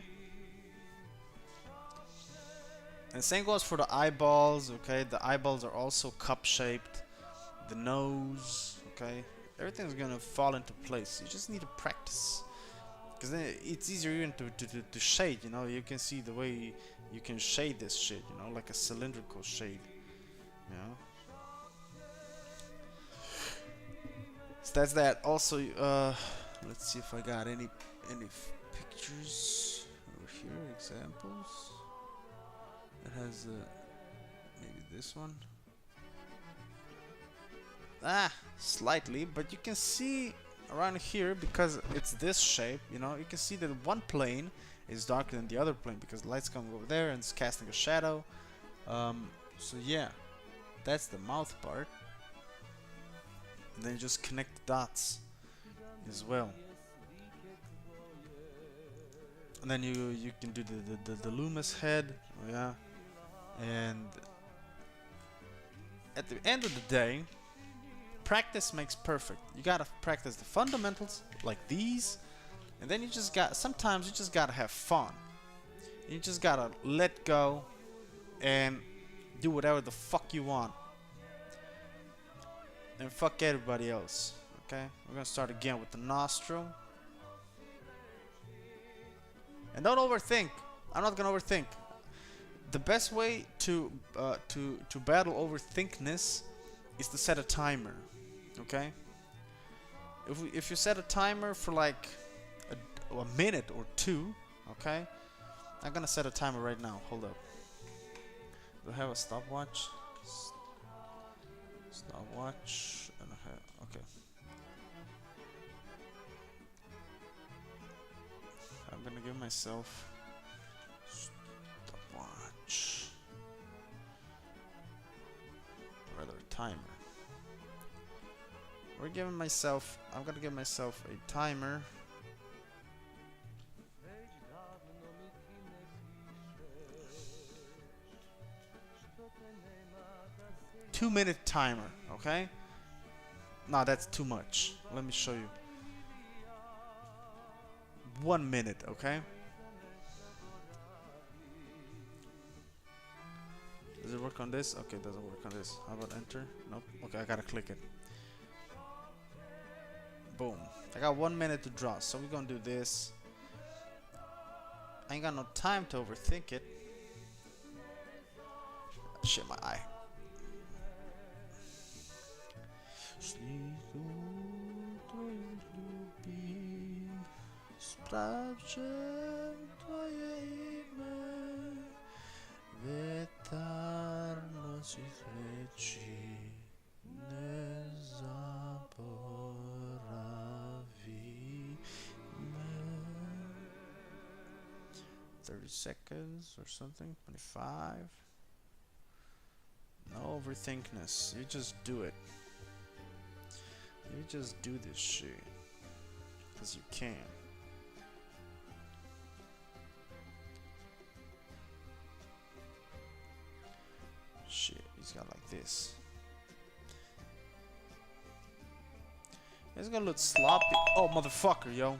And same goes for the eyeballs, okay? The eyeballs are also cup shaped. The nose, okay? Everything's gonna fall into place. You just need to practice. Because then it's easier even to shade, you know? You can see the way you can shade this shit, you know? Like a cylindrical shade, you know? So that's that. Also, let's see if I got any pictures over here, examples. It has maybe this one. Slightly, but you can see around here, because it's this shape, you know, you can see that one plane is darker than the other plane because the light's coming over there and it's casting a shadow. So yeah, that's the mouth part. And then you just connect the dots as well. And then you can do the Loomis head, yeah. And at the end of the day, practice makes perfect. You gotta practice the fundamentals like these, and then sometimes you just gotta have fun. You just gotta let go and do whatever the fuck you want. And fuck everybody else. Okay? We're gonna start again with the nostril. And don't overthink. I'm not gonna overthink. The best way to battle overthinkness is to set a timer. Okay? If you set a timer for like a minute or two, okay? I'm gonna set a timer right now. Hold up. Do I have a stopwatch? Stopwatch. Okay. I'm gonna give myself stopwatch. Rather a timer. I'm gonna give myself a timer. Two-minute timer, okay? No, that's too much. Let me show you. 1 minute, okay? Does it work on this? Okay, it doesn't work on this. How about enter? Nope. Okay, I gotta click it. Boom. I got 1 minute to draw, so we're gonna do this. I ain't got no time to overthink it. Shit, my eye. Sprawdźcie Twoje imię, wietarność i chwyci nie zaporawimy. 30 seconds or something, 25. No overthinkness, you just do it. You just do this shit. Because you can. Shit, He's got like this. It's gonna look sloppy. Oh, motherfucker, yo.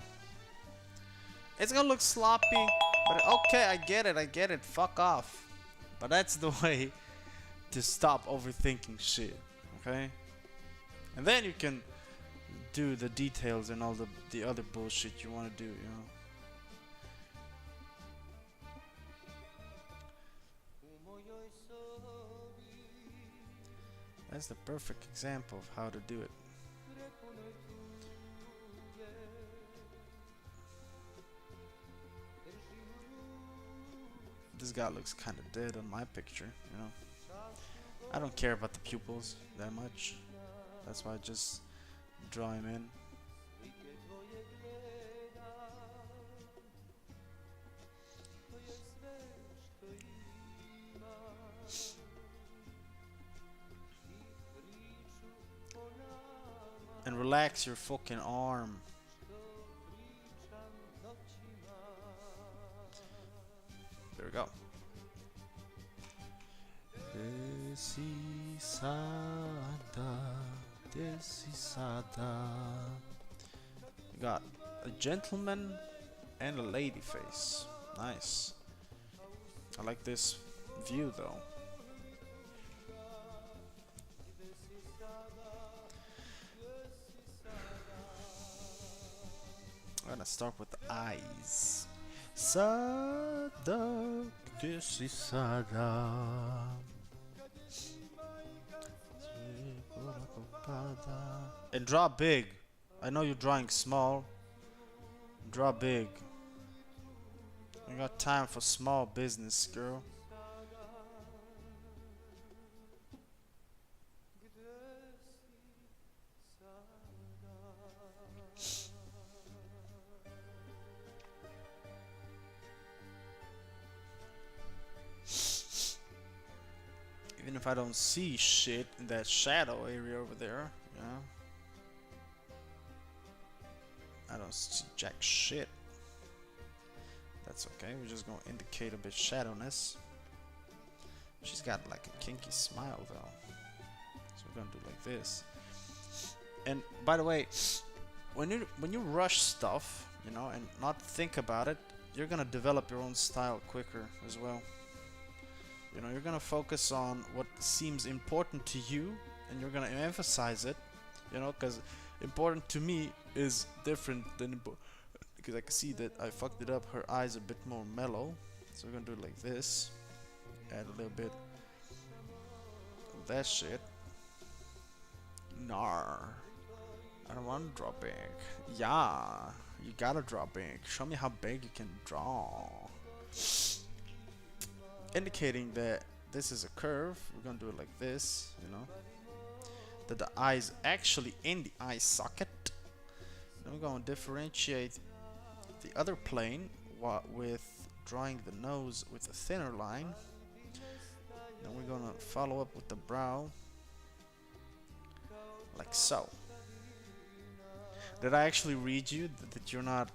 It's gonna look sloppy, but okay, I get it. Fuck off. But that's the way to stop overthinking shit, okay? And then you can do the details and all the other bullshit you want to do, you know? That's the perfect example of how to do it. This guy looks kind of dead on my picture, you know? I don't care about the pupils that much. That's why I just draw him in. And relax your fucking arm. There we go. Decisada. We got a gentleman and a lady face. Nice. I like this view though. I'm gonna start with the eyes. Sada, decisada. And draw big. I know you're drawing small. Draw big. I got time for small business, girl. Even if I don't see shit in that shadow area over there, you know? I don't see jack shit. That's okay, we're just gonna indicate a bit shadowness. She's got like a kinky smile though. So we're gonna do like this. And by the way, when you rush stuff, you know, and not think about it, you're gonna develop your own style quicker as well. You know, you're gonna focus on what seems important to you, and you're gonna emphasize it. You know, because important to me is different than because I can see that I fucked it up. Her eyes a bit more mellow, so we're gonna do it like this. Add a little bit of that shit. Nar. I don't want to draw big. Yeah, you gotta draw big. Show me how big you can draw. Indicating that this is a curve, we're gonna do it like this, you know, that the eye is actually in the eye socket. Then we're gonna differentiate the other plane with drawing the nose with a thinner line. Then we're gonna follow up with the brow, like so. Did I actually read you that you're not,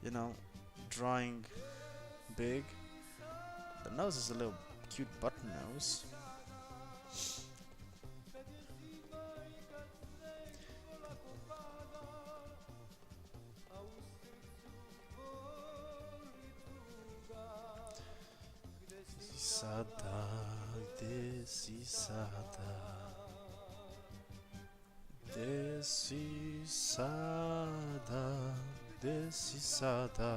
you know, drawing big? The nose is a little cute button nose. Decisada, decisada, decisada, decisada.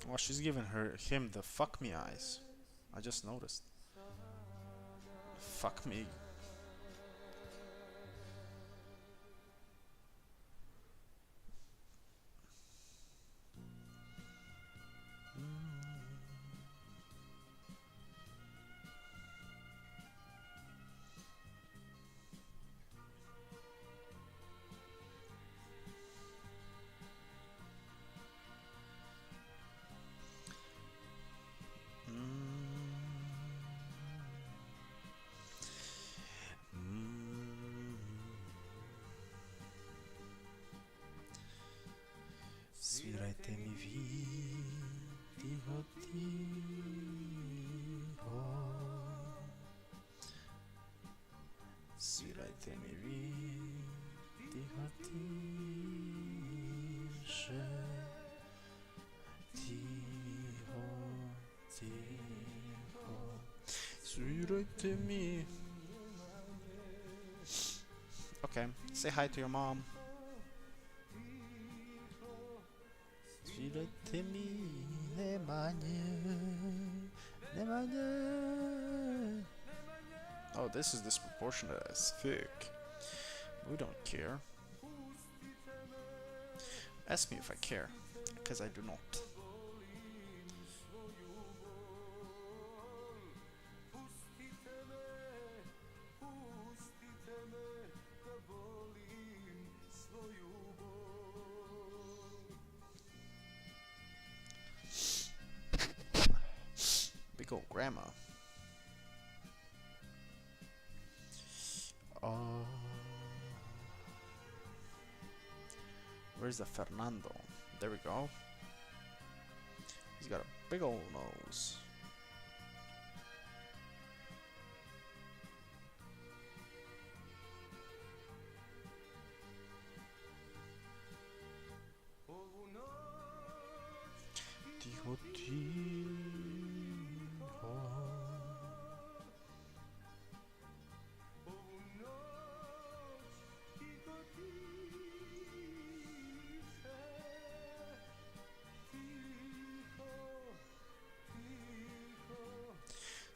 Well, she's giving him the fuck me eyes. I just noticed. Fuck me. te mi tiho tiše, tiho, tiho, svirajte mi. Okay, say hi to your mom. Svirajte mi, nemanje, nemanje. Oh, this is disproportionate as fuck. We don't care. Ask me if I care, because I do not. Big old grandma. Where's the Fernando? There we go. He's got a big old nose. Tiho, tiho.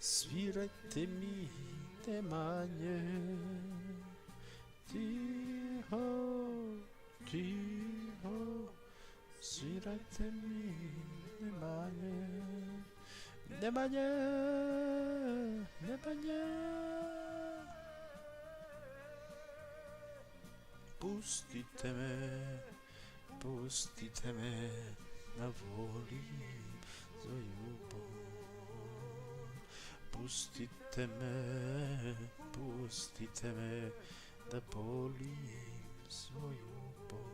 Svirajte mi nemanje, tiho, tiho, svirajte mi nemanje, nemanje, nemanje. Pustite me, da volim svoju bol. Pustite me, da volim svoju bol.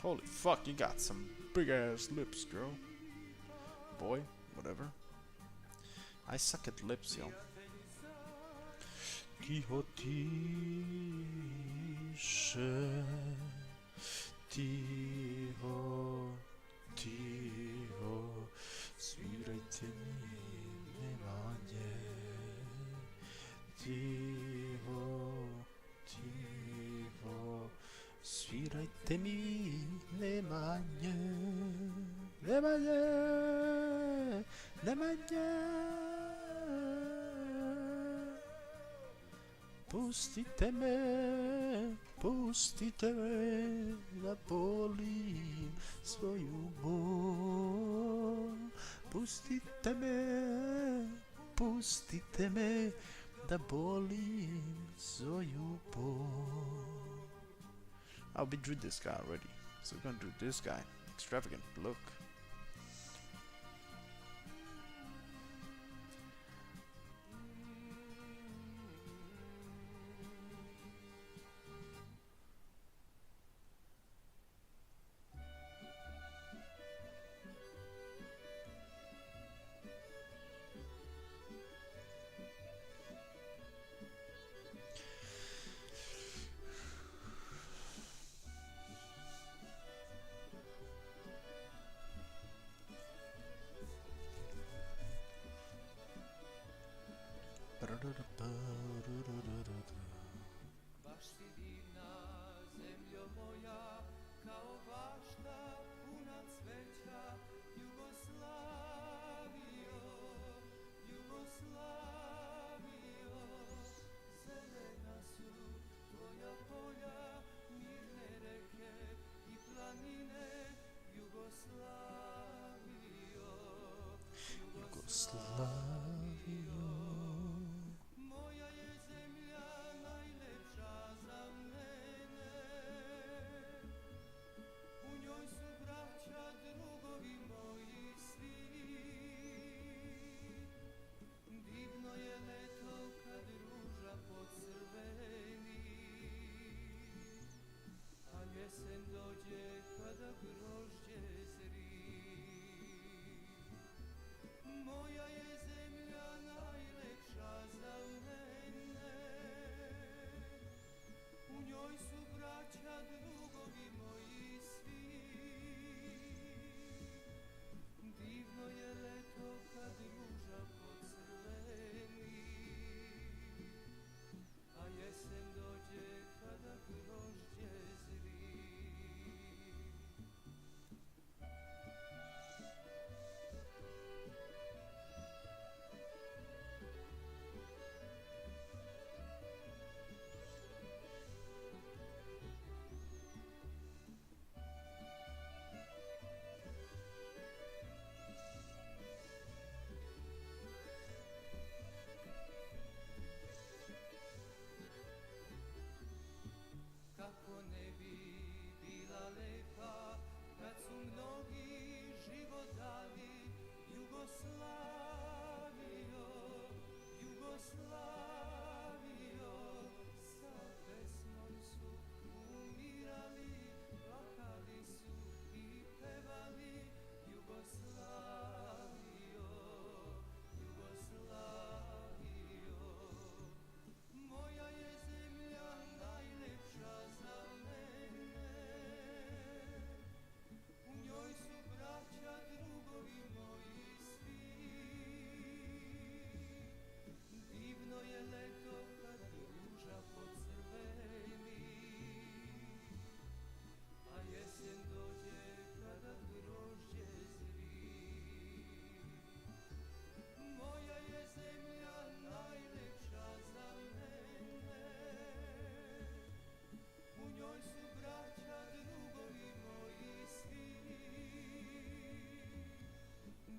Holy fuck, you got some big ass lips, girl. Boy, whatever. I suck at lips, yo. Tiho, tiše, tiho, tiho, svirajte mi nemanje. Tiho, tiho, svirajte mi nemanje, nemanje, nemanje. Pustite me, da volim svoju bol. Pustite me, da volim svoju bol. Oh, we drew this guy already, so we're gonna do this guy. Extravagant look. Baš si divna, zemljo moja, kao bašta puna cveća, Jugoslavio, Jugoslavio. Zelena su tvoja polja, mirne reke i planine, Jugoslavio, Jugoslavio. Moja pocrveni, a jesen dođe kada grožđe zri. Moja je zemlja najlepša za mene, u njoj su braća, drugovi moji svi. Divno je leto kad ruža pocrveni, a jesen dođe kada grožđe zri. Kako ne bi bila lepa kad su mnogi život dali, Jugoslavio, Jugoslavio, sa pesmom su umirali, plakali su i pevali, Jugoslavio, Jugoslavio. Moja je zemlja najlepša za mene, u njoj su braća, drugovi moji svi. Divno je leto kad ruža pocrveni, a jesen dođe kada grožđe zri. Moja je zemlja najlepša za mene, u njoj su braća, drugovi moji svi.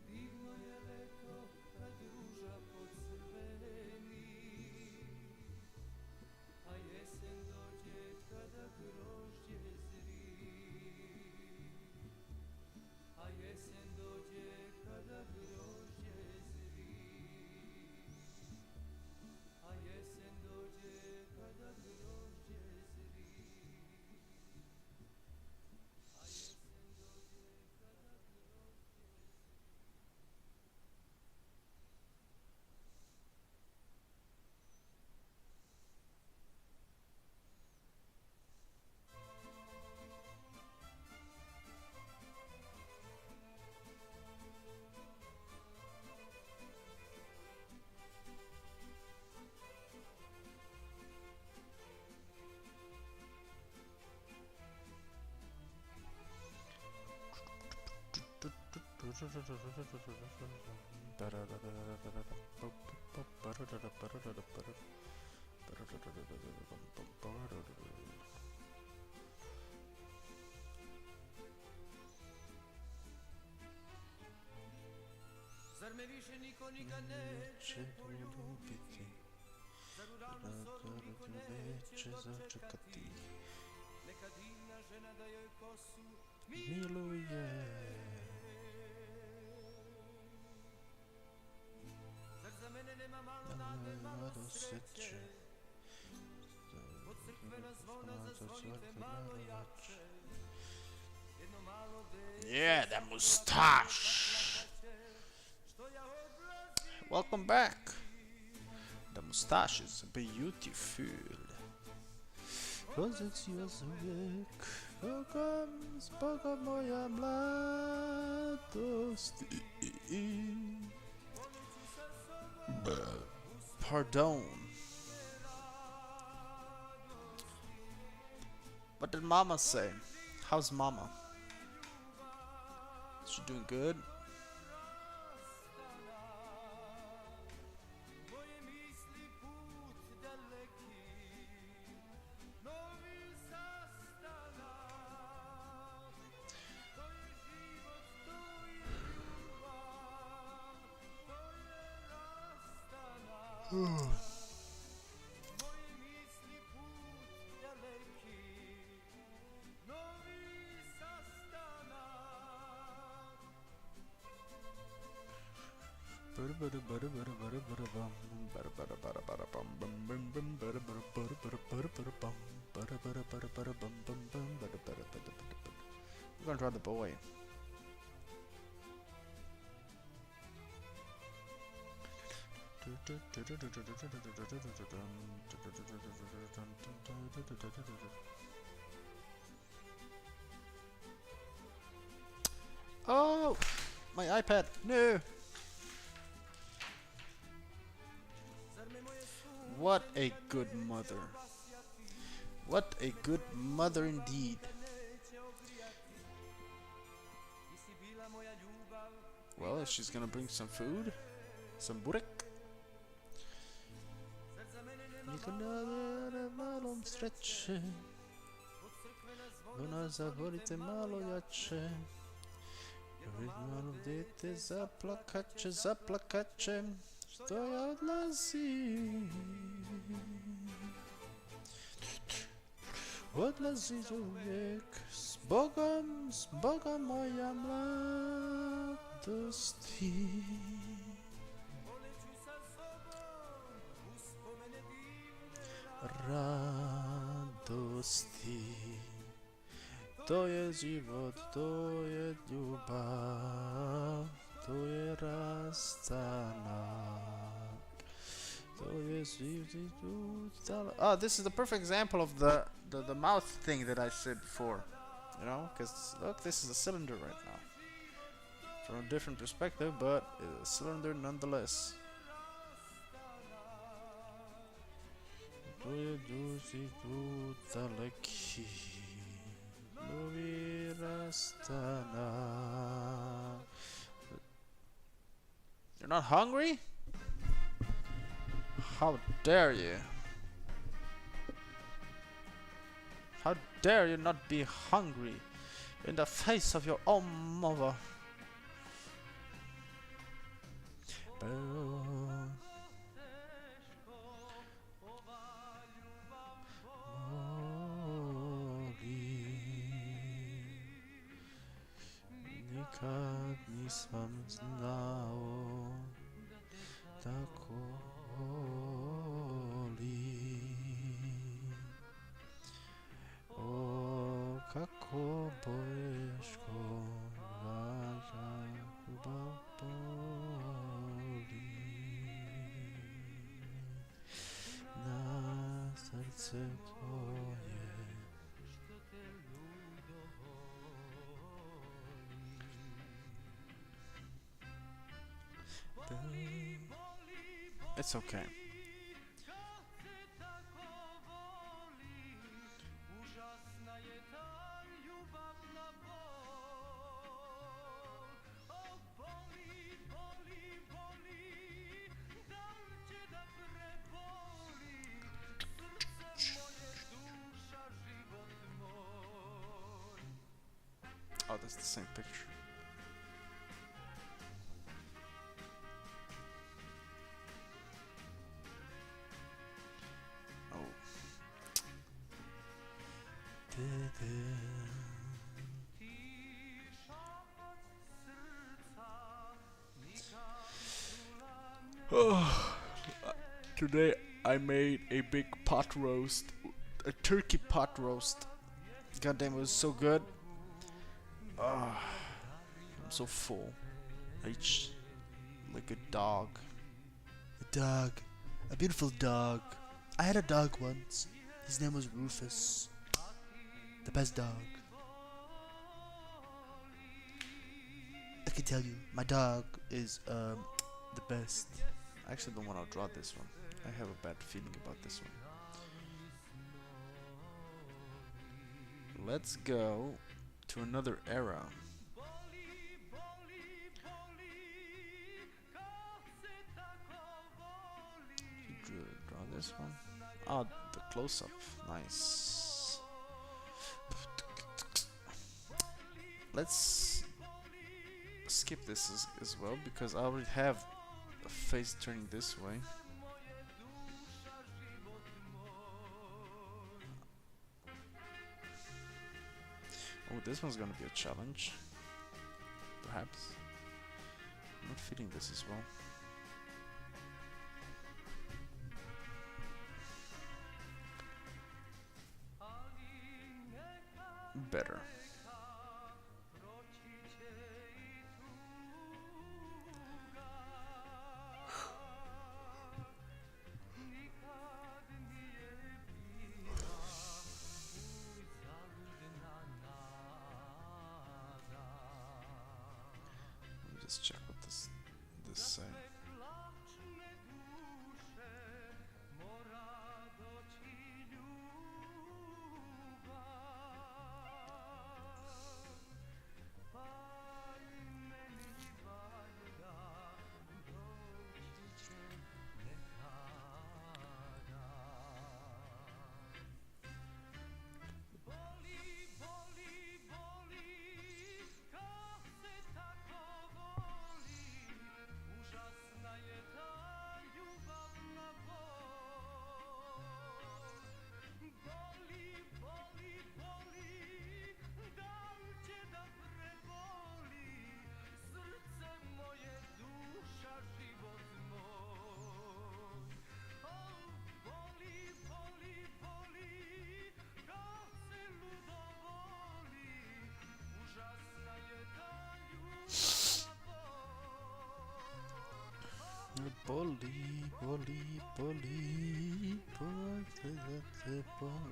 Divno je leto kad ruža pocrveni, a jesen dođe kada grožđe zri. A jesen dođe kada grožđe zri. A jesen dođe kada grožđe zri. A jesen dođe kada grožđe Zar me više niko nikad neće poljubiti? Zar u ranu zoru niko neće dočekati? Neka divna žena da joj kosu miluje. Zar za mene nema malo nade, malo sreće? Od crkvena zvona zazvonite malo jače. Jedno malo dete. Yeah, that mustache. Welcome back. The mustache is beautiful. Cause it's yours uvijek. Spoka moja mladost. Pardon. What did Mama say? How's Mama? Is she doing good? We're gonna draw the boy. Oh, my iPad! No. What a good mother. What a good mother indeed. Well, if she's gonna bring some food, some burek. Malom strecze, ona zavolite malo jače. Malo dete zaplakače, zaplakače, što ja odlazi. Odlazi uvijek, s Bogom moja mladosti. Radosti. To je život, to je ljubav, to je rastanak, to je život. Ah, this is the perfect example of the mouth thing that I said before. You know, because look, this is a cylinder right now. From a different perspective, but it's a cylinder nonetheless. To je duži put daleki. You're not hungry? How dare you? How dare you not be hungry in the face of your own mother? Nikad nisam znao tako voli. O, kako bolješko važa ljubav boli. Na srce tvoje. It's okay. Oh, that's the same picture. Oh, today I made a big pot roast, a turkey pot roast. Goddamn, it was so good. I'm so full. I eat like a dog. A dog. A beautiful dog. I had a dog once. His name was Rufus. The best dog. I can tell you, my dog is the best. I actually don't want to draw this one. I have a bad feeling about this one. Let's go to another era. Draw this one. Oh, the close-up. Nice. Let's skip this as well, because I already have a face turning this way. Oh, this one's gonna be a challenge. Perhaps. I'm not feeling this as well. better. Let me just check what this say.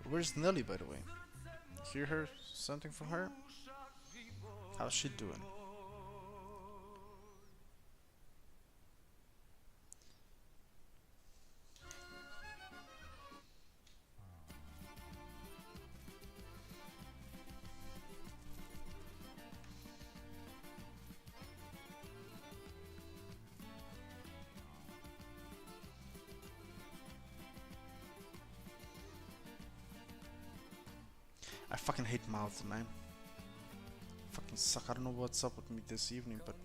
Where's Nelly, by the way? Hear her? Something from her? How's she doing? I fucking hate mouths, man. Fucking suck. I don't know what's up with me this evening, but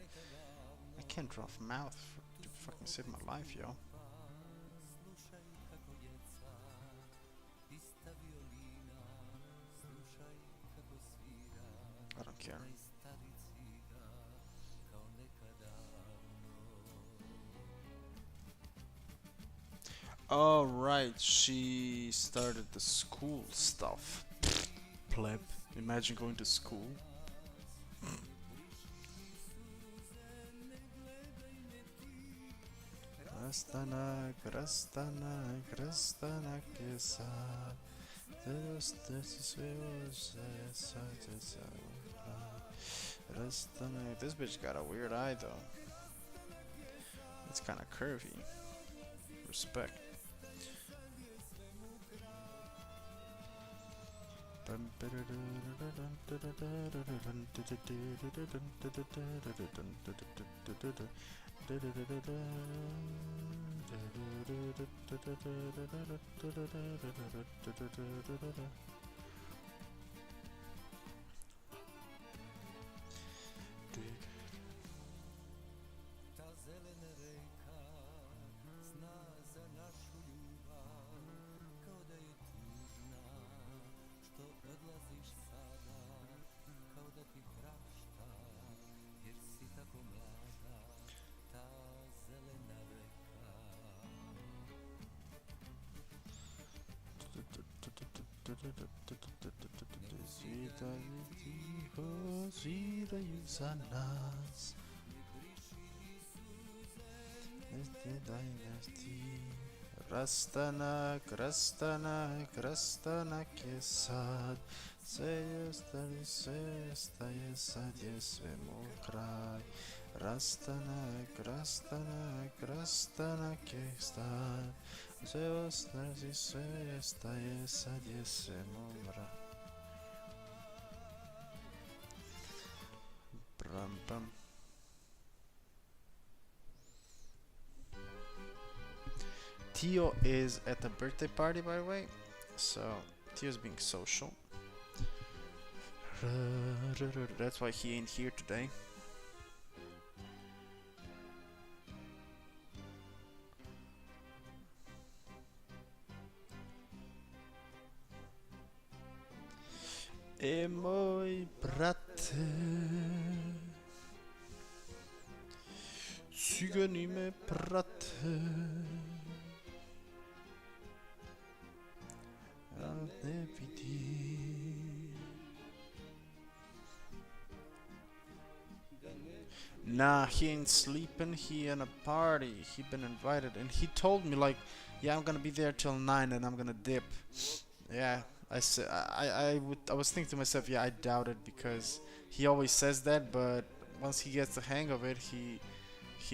I can't draw a mouth to fucking save my life, yo. I don't care. Oh right, she started the school stuff. Pleb. Imagine going to school. Krastana, Krastana, Krastana, This bitch got a weird eye though. It's kinda curvy. Respect. Krastana, Krastana, Krastana, Kesad. Kraj. Krastana, Krastana, Krastana, Kesad. Brum, bum. Tio is at a birthday party, by the way, so Tio's being social. That's why he ain't here today. Mój brat, cyganime brat, a ne vidí. Nah, he ain't sleeping. He in a party. He been invited, and he told me like, yeah, I'm gonna be there till 9, and I'm gonna dip. Yeah, I said I was thinking to myself, yeah, I doubt it because he always says that, but once he gets the hang of it, he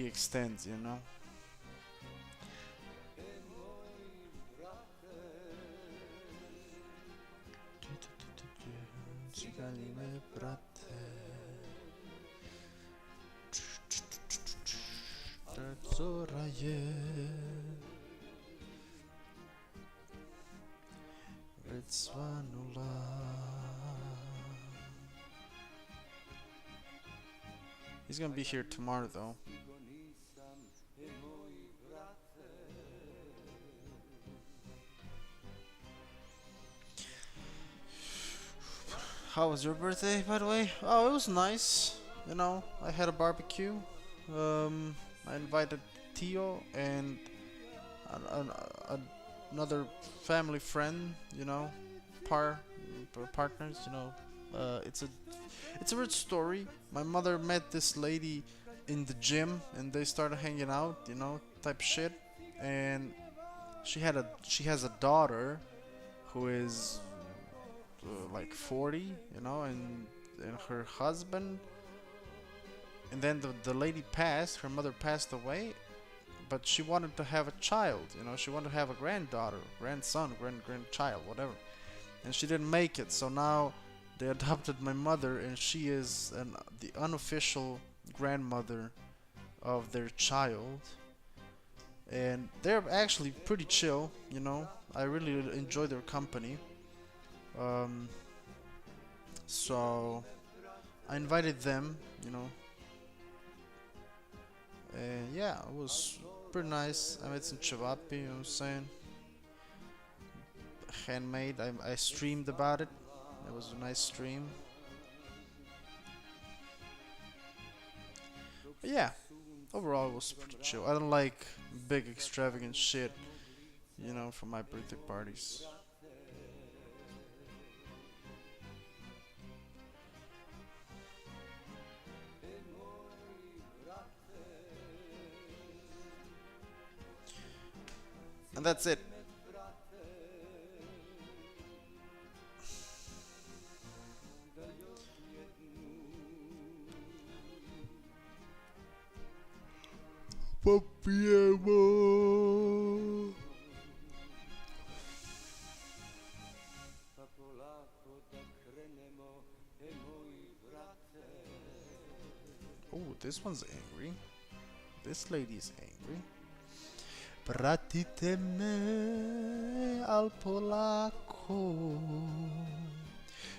extends, you know. He's gonna be here tomorrow though. How was your birthday, by the way? Oh, it was nice. You know, I had a barbecue. I invited Tio and an, another family friend. You know, par partners. You know, it's a weird story. My mother met this lady in the gym, and they started hanging out. You know, type shit. And she has a daughter who is like 40, you know, and her husband. And then the lady passed. Her mother passed away, but she wanted to have a child. You know, she wanted to have a granddaughter, grandson, grandchild, whatever. And she didn't make it. So now they adopted my mother, and she is the unofficial grandmother of their child. And they're actually pretty chill. You know, I really enjoy their company. Um, so I invited them. You know, and yeah, it was pretty nice. I made some chavapi, you know what I'm saying? Handmade. I streamed about it. It was a nice stream. But yeah, overall it was pretty chill. I don't like big extravagant shit, you know, for my birthday parties. And that's it. Papiemo. Oh, this one's angry. This lady's angry. Pratite-me al polacco,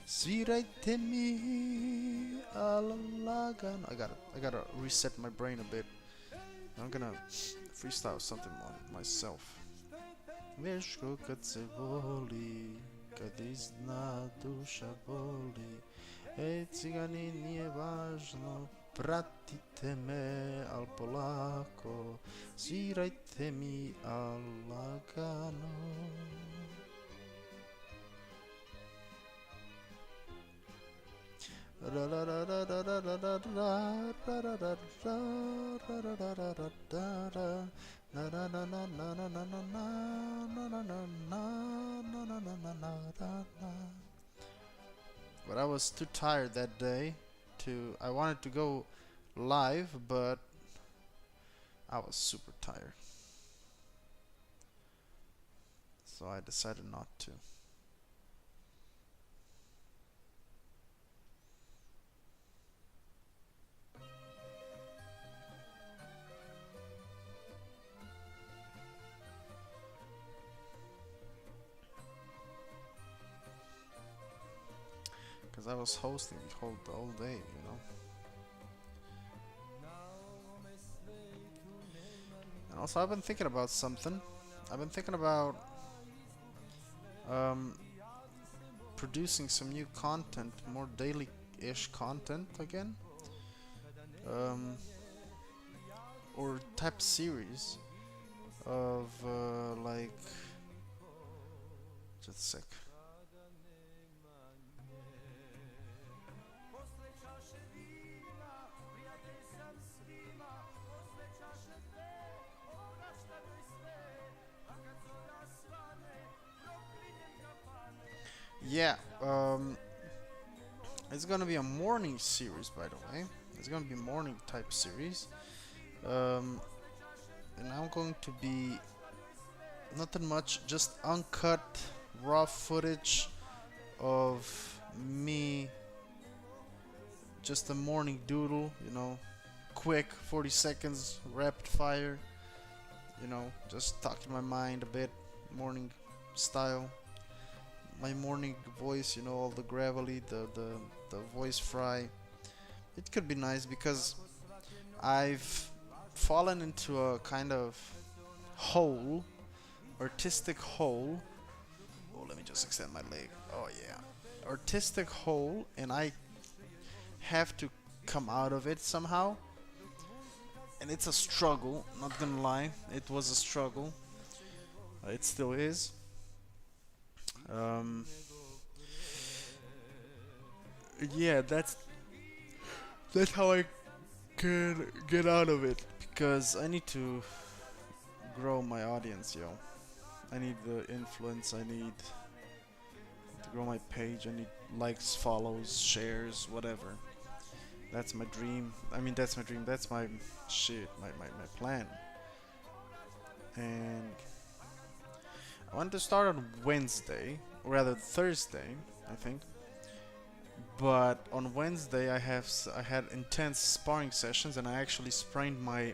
svirajte-mi al lagano. I gotta reset my brain a bit. I'm gonna freestyle something on myself. Wiesz, kad se voli, kad izna duša boli, cigani nije važno, pratite me al polako, svirajte mi al lagano. But I was too tired that day to. I wanted to go live, but I was super tired. So I decided not to. Because I was hosting the whole day, you know. And also, I've been thinking about something. I've been thinking about um, producing some new content, more daily-ish content again, or type series of like. Just a sec. Yeah, it's gonna be a morning series, by the way. It's gonna be a morning type series. Um, and I'm going to be nothing much, just uncut, raw footage of me, just a morning doodle, quick, 40 seconds, rapid fire, just talking my mind a bit, morning style. My morning voice, all the gravelly, the voice fry. It could be nice because I've fallen into a kind of hole, artistic hole. Oh, let me just extend my leg. Oh, yeah. Artistic hole, and I have to come out of it somehow. And it's a struggle, not gonna lie. It was a struggle. It still is. Um, yeah, that's how I can get out of it because I need to grow my audience, yo. I need the influence. I need to grow my page. I need likes, follows, shares, whatever. That's my dream. I mean, that's my dream. That's my shit, my plan. And I want to start on Wednesday, or rather Thursday, I think. But on Wednesday, I had intense sparring sessions, and I actually sprained my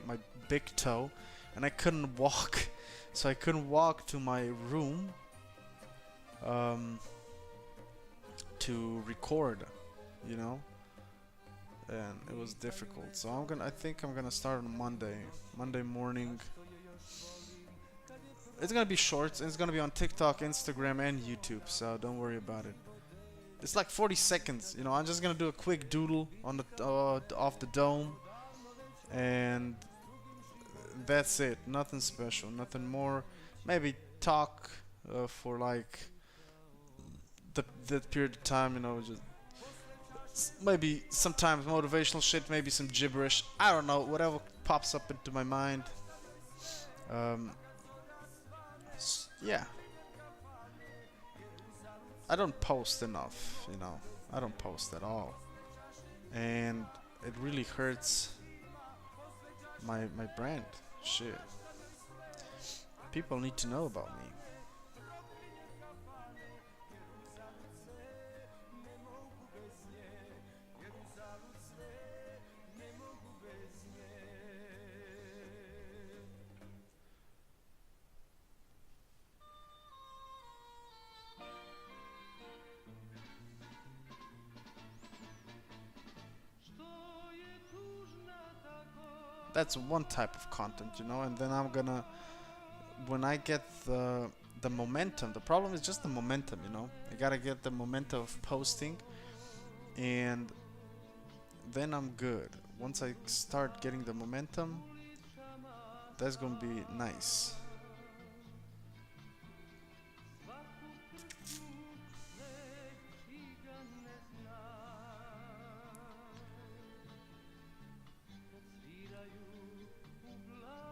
big toe, and I couldn't walk, so I couldn't walk to my room um, to record, you know, and it was difficult. So I think I'm gonna start on Monday morning. It's gonna be shorts, and it's gonna be on TikTok, Instagram, and YouTube. So don't worry about it. It's like 40 seconds, I'm just gonna do a quick doodle on the off the dome, and that's it. Nothing special, nothing more. Maybe talk for like that period of time, just maybe sometimes motivational shit, maybe some gibberish. I don't know, whatever pops up into my mind. Um, yeah, I don't post enough, I don't post at all, and it really hurts my brand. Shit, people need to know about me. That's one type of content, and then I'm gonna, when I get the momentum. The problem is just the momentum, I gotta get the momentum of posting, and then I'm good. Once I start getting the momentum, that's gonna be nice.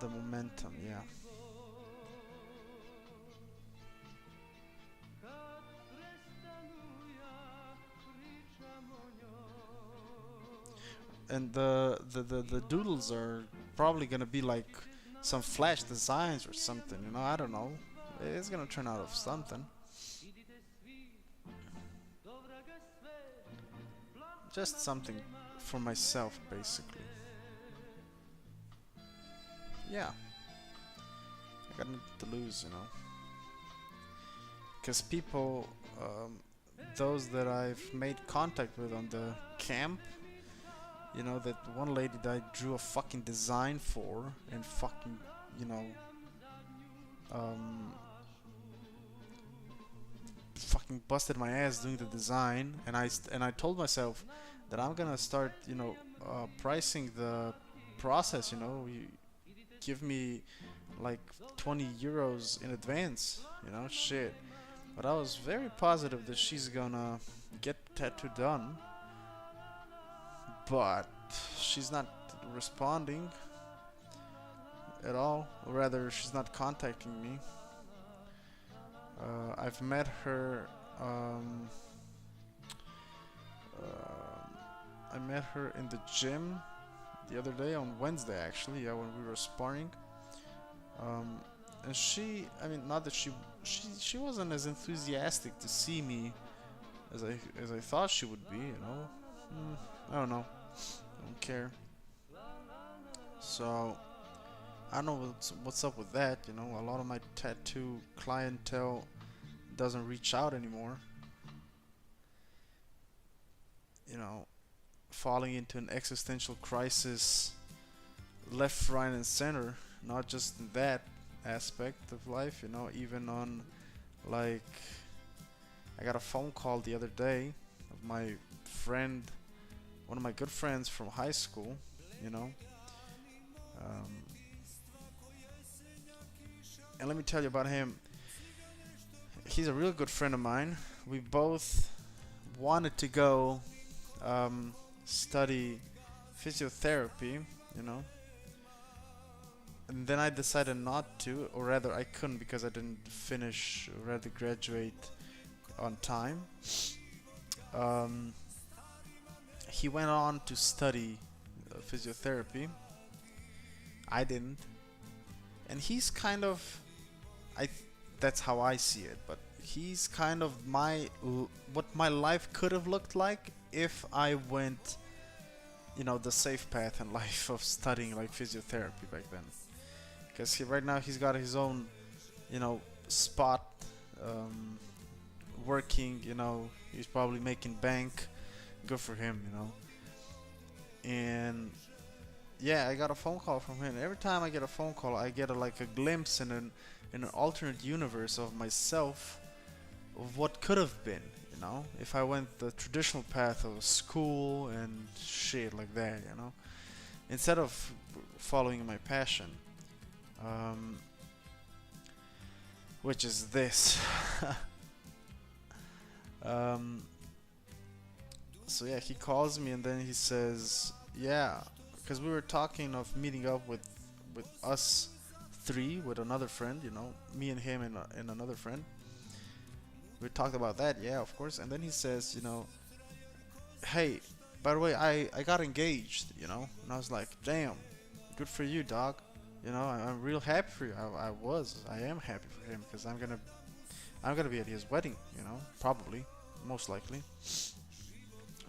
The momentum, yeah. And the doodles are probably gonna be like some flash designs or something, I don't know. It's gonna turn out of something. Just something for myself, basically. Yeah, I got nothing to lose, because people, those that I've made contact with on the camp, that one lady that I drew a fucking design for, and fucking, um, fucking busted my ass doing the design, and I told myself that I'm gonna start, pricing the process. You give me like 20 euros in advance, shit. But I was very positive that she's gonna get the tattoo done, but she's not responding at all, or rather she's not contacting me. I've met her Um, I met her in the gym the other day on Wednesday, actually. Yeah, when we were sparring. Um, and I mean, not that she wasn't as enthusiastic to see me as I thought she would be. I don't know. I don't care. So I don't know what's up with that. A lot of my tattoo clientele doesn't reach out anymore. You know, falling into an existential crisis, left, right, and center. Not just in that aspect of life. Even on like I got a phone call the other day of my friend, one of my good friends from high school. You know, um, and let me tell you about him. He's a real good friend of mine. We both wanted to go study physiotherapy, you know, and then I decided not to, or rather, I couldn't because I didn't finish, or rather, graduate on time. Um, he went on to study physiotherapy. I didn't, and he's kind of, I. That's how I see it, but he's kind of what my life could have looked like if I went, the safe path in life of studying like physiotherapy back then. Because right now he's got his own, spot, um, working. He's probably making bank. Good for him. And yeah, I got a phone call from him. Every time I get a phone call, I get like a glimpse in an alternate universe of myself, of what could have been. If I went the traditional path of school and shit like that. Instead of following my passion, um, which is this. um, so yeah, he calls me and then he says, yeah, because we were talking of meeting up with us three, with another friend, me and him and another friend. We talked about that, yeah, of course. And then he says, hey, by the way, I got engaged, and I was like, damn, good for you, dog. I'm real happy for you. I am happy for him because I'm gonna be at his wedding, probably, most likely.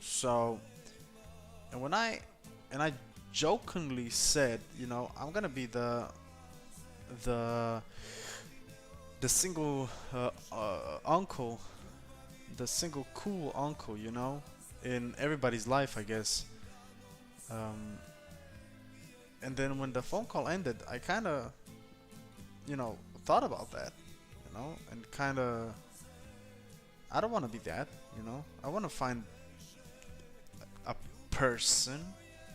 So, and I jokingly said, I'm gonna be the the single uncle, the single cool uncle, in everybody's life, I guess. Um, and then when the phone call ended, I kind of, thought about that, and kind of, I don't want to be that, I want to find a person,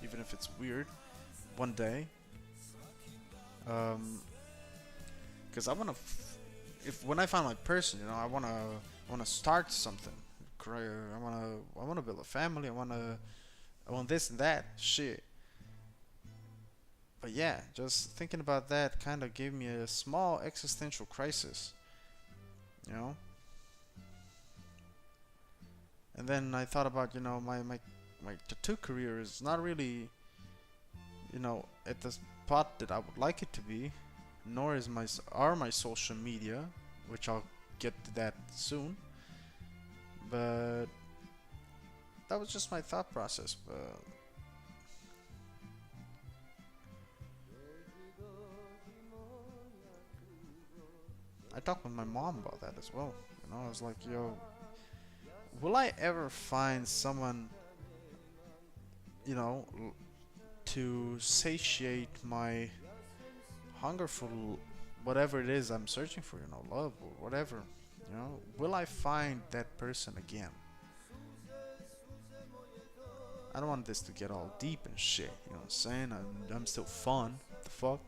even if it's weird, one day. Because I want to, if when I find my person, I want to start something, career. I want to build a family. I want this and that shit. But yeah, just thinking about that kind of gave me a small existential crisis, you know. And then I thought about, my tattoo career is not really, at the spot that I would like it to be, nor is my social media, which I'll get to that soon. But that was just my thought process. But I talked with my mom about that as well. I was like, yo, will I ever find someone, to satiate my hunger for whatever it is I'm searching for, love or whatever, will I find that person again? I don't want this to get all deep and shit, you know what I'm saying? I'm still fun. What the fuck?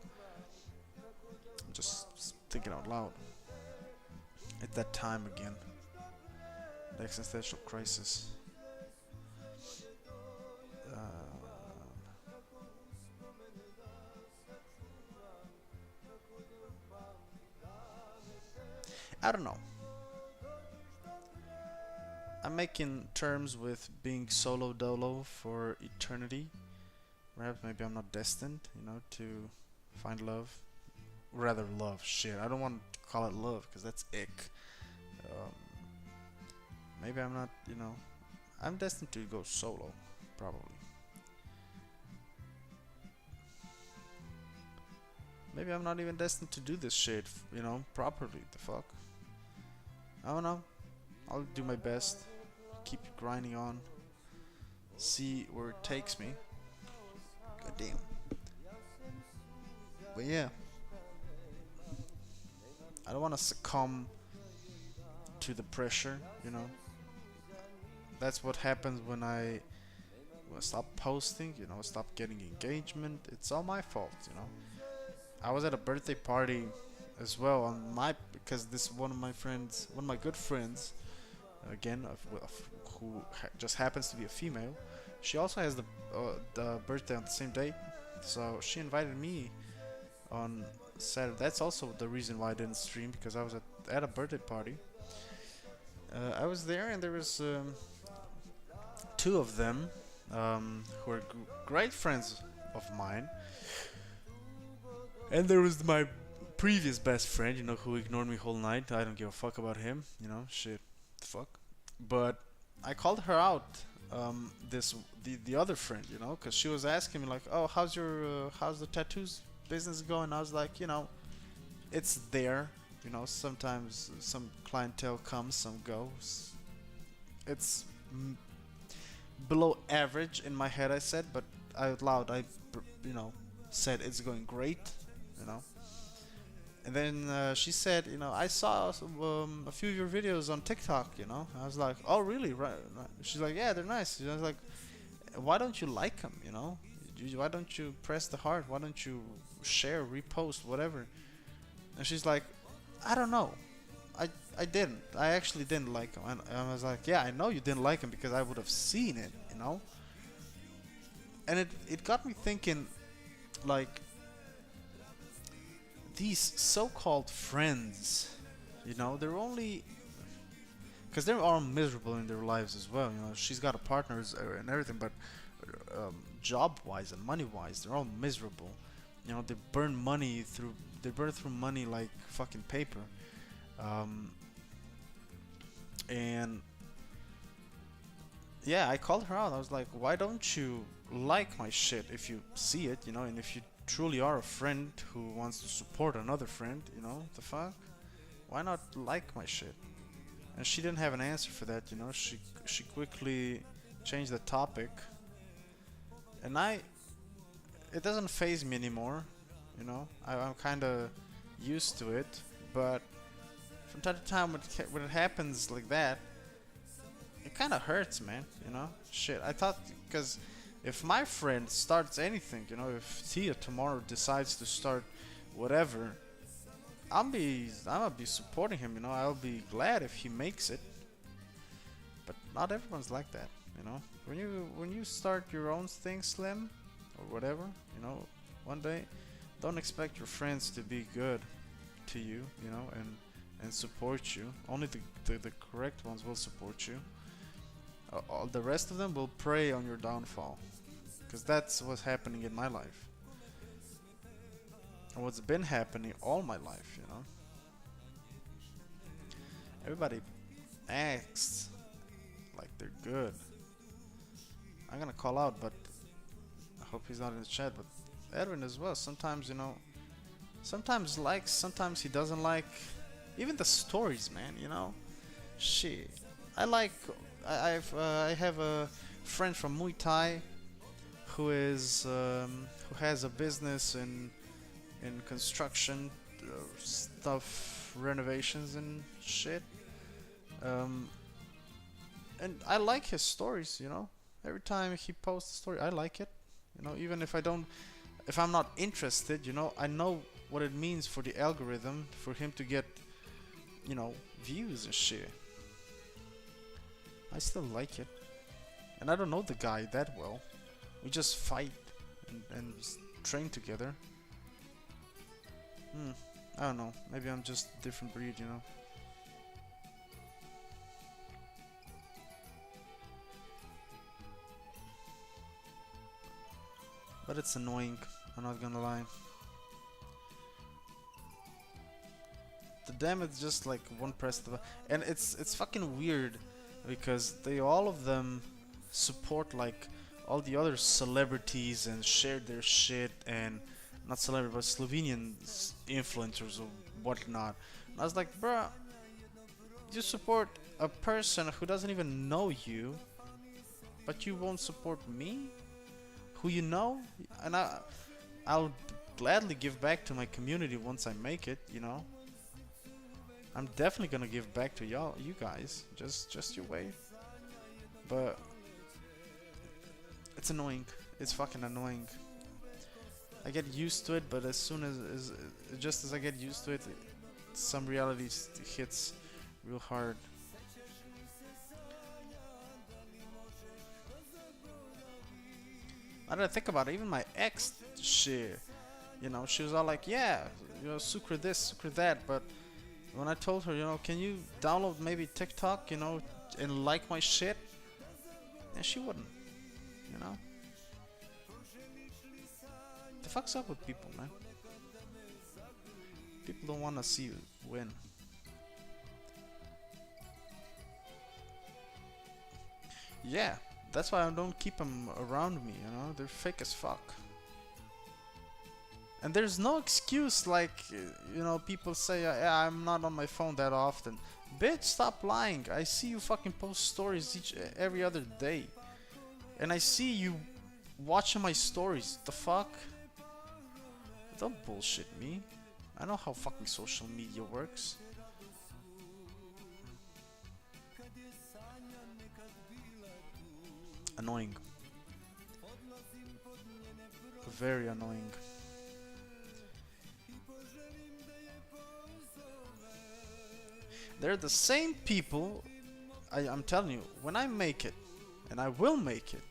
I'm just thinking out loud. At that time again. The existential crisis. Uh, I don't know. I'm making terms with being solo dolo for eternity. Perhaps maybe I'm not destined, to find love. Rather love, shit. I don't want to call it love because that's ick. Um, maybe I'm not, I'm destined to go solo, probably. Maybe I'm not even destined to do this shit, properly. The fuck? I don't know. I'll do my best. Keep grinding on. See where it takes me. God damn. But yeah. I don't want to succumb to the pressure, That's what happens when I stop posting, stop getting engagement. It's all my fault, I was at a birthday party as well because this one of my good friends, again, just happens to be a female. She also has the birthday on the same day, so she invited me on Saturday. That's also the reason why I didn't stream, because I was at a birthday party. I was there, and there was two of them who are great friends of mine. And there was my previous best friend, who ignored me whole night. I don't give a fuck about him, shit, fuck. But I called her out, the other friend, because she was asking me like, oh, how's the tattoos business going? I was like, it's there, sometimes some clientele comes, some goes. It's below average in my head, I said, but out loud said it's going great. And then she said, I saw a few of your videos on TikTok, I was like, oh, really? Right. She's like, yeah, they're nice. I was like, why don't you like them, Why don't you press the heart? Why don't you share, repost, whatever? And she's like, I don't know. I didn't. I actually didn't like them. And I was like, yeah, I know you didn't like them because I would have seen it, And it got me thinking, like, these so-called friends, they're only because they're all miserable in their lives as well. She's got a partner and everything, but job-wise and money-wise, they're all miserable. They burn through money like fucking paper. And yeah, I called her out. I was like, why don't you like my shit if you see it, and if you truly are a friend who wants to support another friend, the fuck? Why not like my shit? And she didn't have an answer for that, She quickly changed the topic. And it doesn't faze me anymore, I'm kind of used to it. But from time to time when it happens like that, it kind of hurts, man, Shit, I thought, because if my friend starts anything, if Tia tomorrow decides to start whatever, I'm gonna be supporting him, I'll be glad if he makes it. But not everyone's like that, When you start your own thing, Slim, or whatever, one day, don't expect your friends to be good to you, and support you. Only the correct ones will support you. All the rest of them will prey on your downfall. Because that's what's happening in my life. And what's been happening all my life, Everybody acts like they're good. I'm gonna call out, but I hope he's not in the chat. But Edwin as well. Sometimes, sometimes likes, sometimes he doesn't like. Even the stories, man, Shit. I have a friend from Muay Thai who has a business in construction stuff, renovations and shit. And I like his stories, Every time he posts a story, I like it. Even if I'm not interested, I know what it means for the algorithm for him to get, views and shit. I still like it. And I don't know the guy that well. We just fight and train together. I don't know. Maybe I'm just a different breed, But it's annoying, I'm not gonna lie. The damn it's just like one press of and it's fucking weird because they all of them support like all the other celebrities and share their shit and not celebrity but Slovenian influencers or whatnot. And I was like, bruh, you support a person who doesn't even know you, but you won't support me, who you know, and I'll gladly give back to my community once I make it, you know. I'm definitely gonna give back to y'all, you guys. Just you wait. But it's annoying. It's fucking annoying. I get used to it, but as soon as just as I get used to it, some reality hits real hard. Now that I think about it, even my ex, shit, you know, she was all like, yeah, you know, Sucre this, Sucre that, but when I told her, you know, can you download maybe TikTok, you know, and like my shit, and she wouldn't, you know. The fuck's up with people, man? People don't want to see you win. Yeah, that's why I don't keep them around me, you know? They're fake as fuck. And there's no excuse like, you know, people say, yeah, I'm not on my phone that often. Bitch, stop lying. I see you fucking post stories every other day. And I see you watching my stories. The fuck? Don't bullshit me. I know how fucking social media works. Annoying. Very annoying. They're the same people, I'm telling you, when I make it, and I will make it,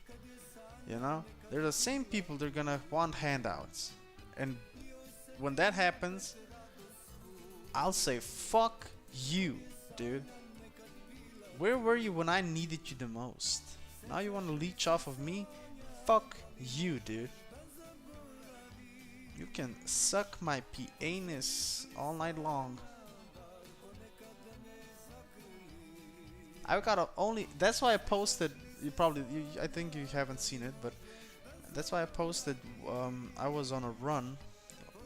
you know, they're the same people they're gonna want handouts. And when that happens, I'll say, fuck you, dude. Where were you when I needed you the most? Now you wanna leech off of me? Fuck you, dude. You can suck my penis all night long. I gotta only. That's why I posted. I think you haven't seen it, but that's why I posted. I was on a run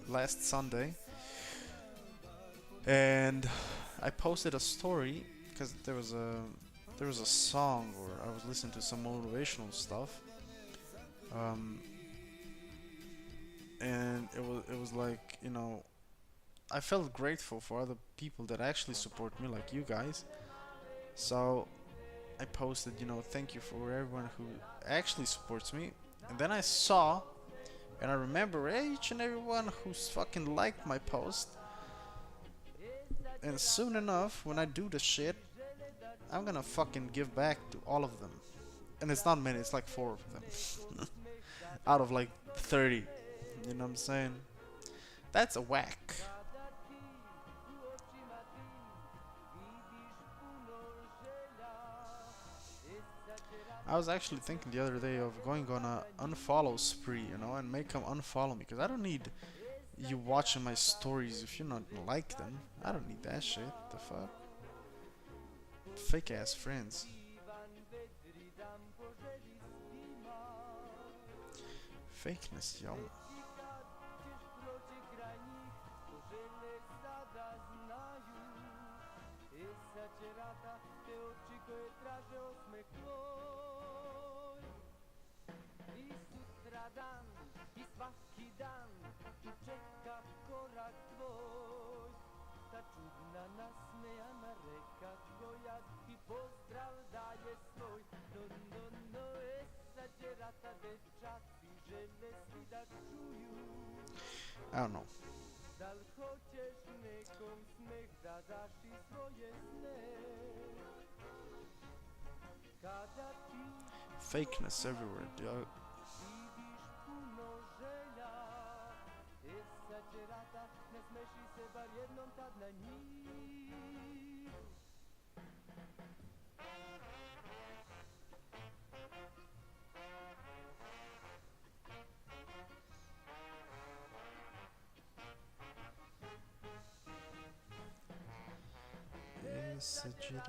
last Sunday, and I posted a story because there was a song, or I was listening to some motivational stuff, and it was like, you know, I felt grateful for other people that actually support me, like you guys. So I posted, you know, thank you for everyone who actually supports me. And then I saw, and I remember each and everyone who's fucking liked my post. And soon enough, when I do the shit, I'm gonna fucking give back to all of them. And it's not many, it's like 4 of them. Out of like 30. You know what I'm saying? That's a whack. I was actually thinking the other day of going on a unfollow spree, you know, and make them unfollow me, because I don't need you watching my stories if you not like them. I don't need that shit. The fuck? Fake ass friends. Fakeness, yo. I don't know. Fakeness everywhere, dog. se gira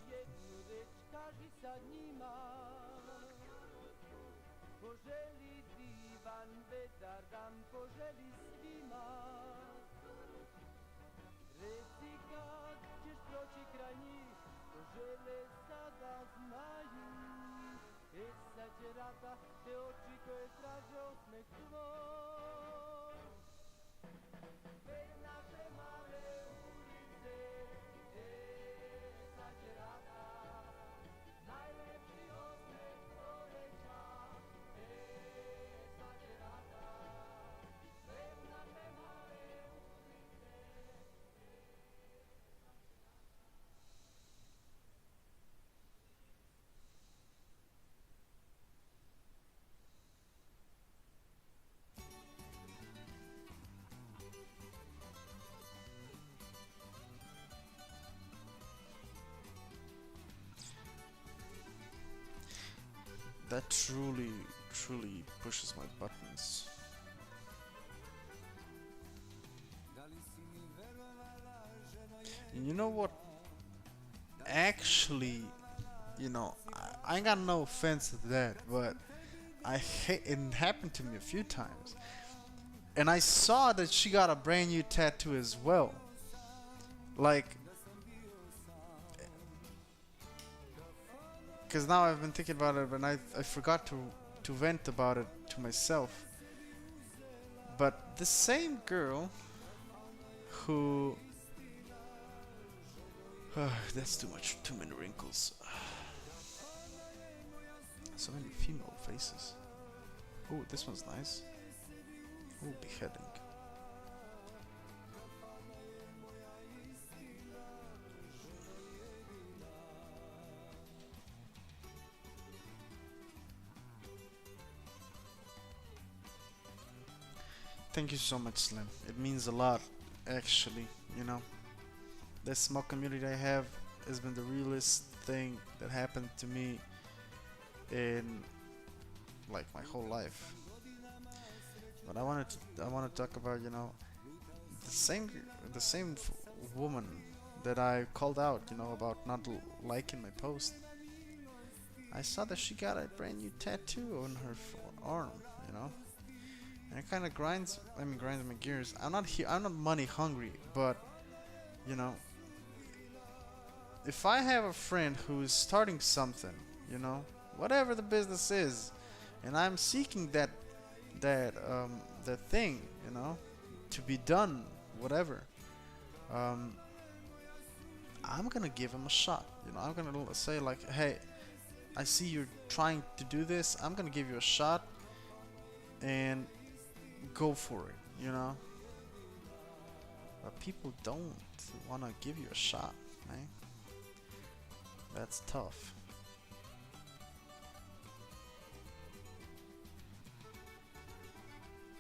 jednu reč kaži sad njima. Poželi divan vetar dan, poželi svima. Reci kad ćeš proći kraj njih, požele sada znaju. Sad će rata, te oči koje traže osmeh tvoj. Već naše male ulice, sad će rata, najlepši osmeh proleća, sad će rata, već naše male ulice. That truly pushes my buttons. And you know what? Actually, I ain't got no offense to that, but I hate it happened to me a few times. And I saw that she got a brand new tattoo as well. Like, because now I've been thinking about it, and I forgot to vent about it to myself. But the same girl who that's too many wrinkles. So many female faces. Oh, this one's nice. Oh, beheading. Thank you so much, Slim. It means a lot, actually, This small community I have has been the realest thing that happened to me in like my whole life. But I want to talk about, the same woman that I called out, about not liking my post. I saw that she got a brand new tattoo on her arm, And it kind of grinds my gears. I'm not money hungry, but if I have a friend who is starting something, whatever the business is, and I'm seeking that thing, to be done, whatever, I'm gonna give him a shot. I'm gonna say like, hey, I see you're trying to do this. I'm gonna give you a shot, and go for it, But people don't wanna give you a shot, man. That's tough.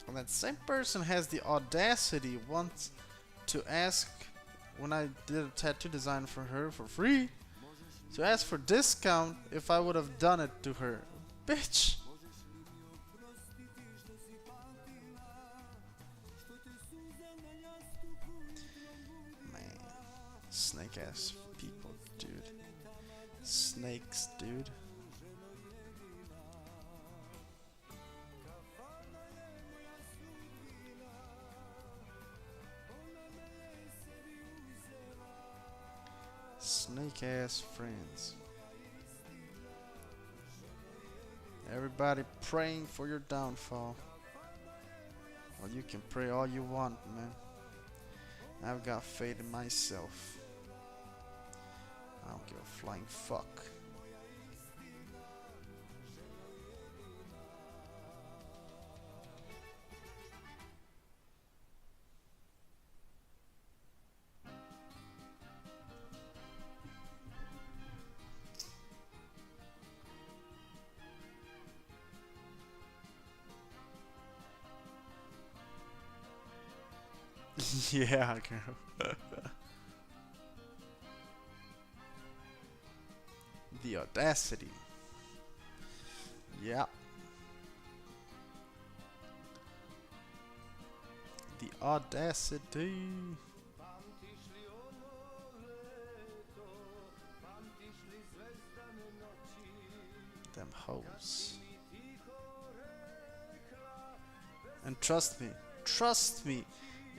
And that same person has the audacity once to ask, when I did a tattoo design for her for free, to ask for discount if I would have done it to her. Bitch! Man. Snake ass people, dude. Snakes, dude. Snake ass friends. Everybody praying for your downfall. Well, you can pray all you want, man. I've got faith in myself. I don't give a flying fuck. Yeah, girl. The audacity. Yeah. The audacity. Pamtiš li ono leto hoes. And trust me,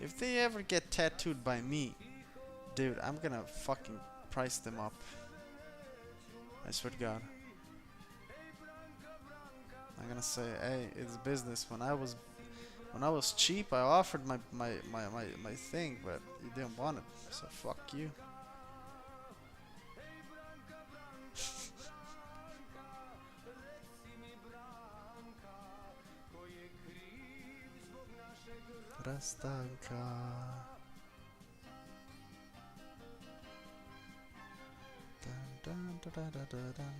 if they ever get tattooed by me, dude, I'm gonna fucking price them up. I swear to God. I'm gonna say, hey, it's business. When I was cheap, I offered my thing, but you didn't want it, so fuck you. Rastanka. Dun, dun, da, da, da, da, dun.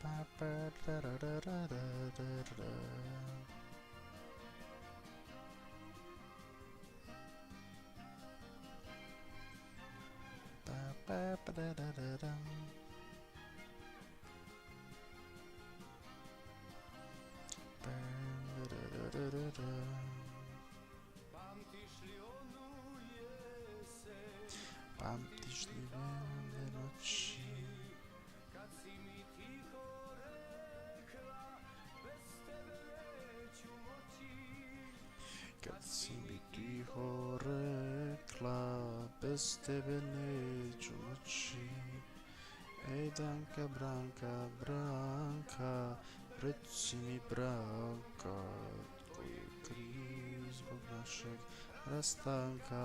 Ba, ba, da, da, da, da, da, da, da. Ba, ba, ba, da, da, da, dun. Ba, da, da, da, da, da. Pamtišli vele noći. Kad si mi tiho rekla, bez tebe neću moći. Ej Danka, Branka, Branka, reci mi Branka, tko je kriv zbog našeg rastanka.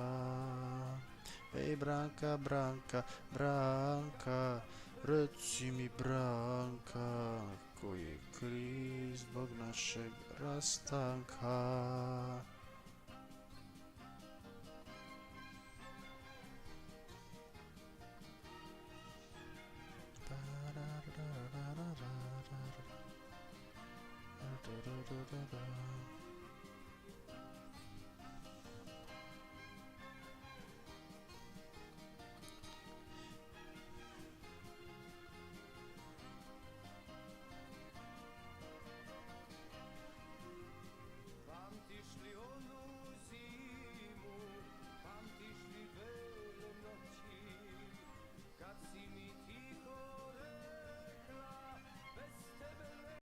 Ej Branka, Branka, Branka, reci mi Branka, tko je kriv zbog našeg rastanka.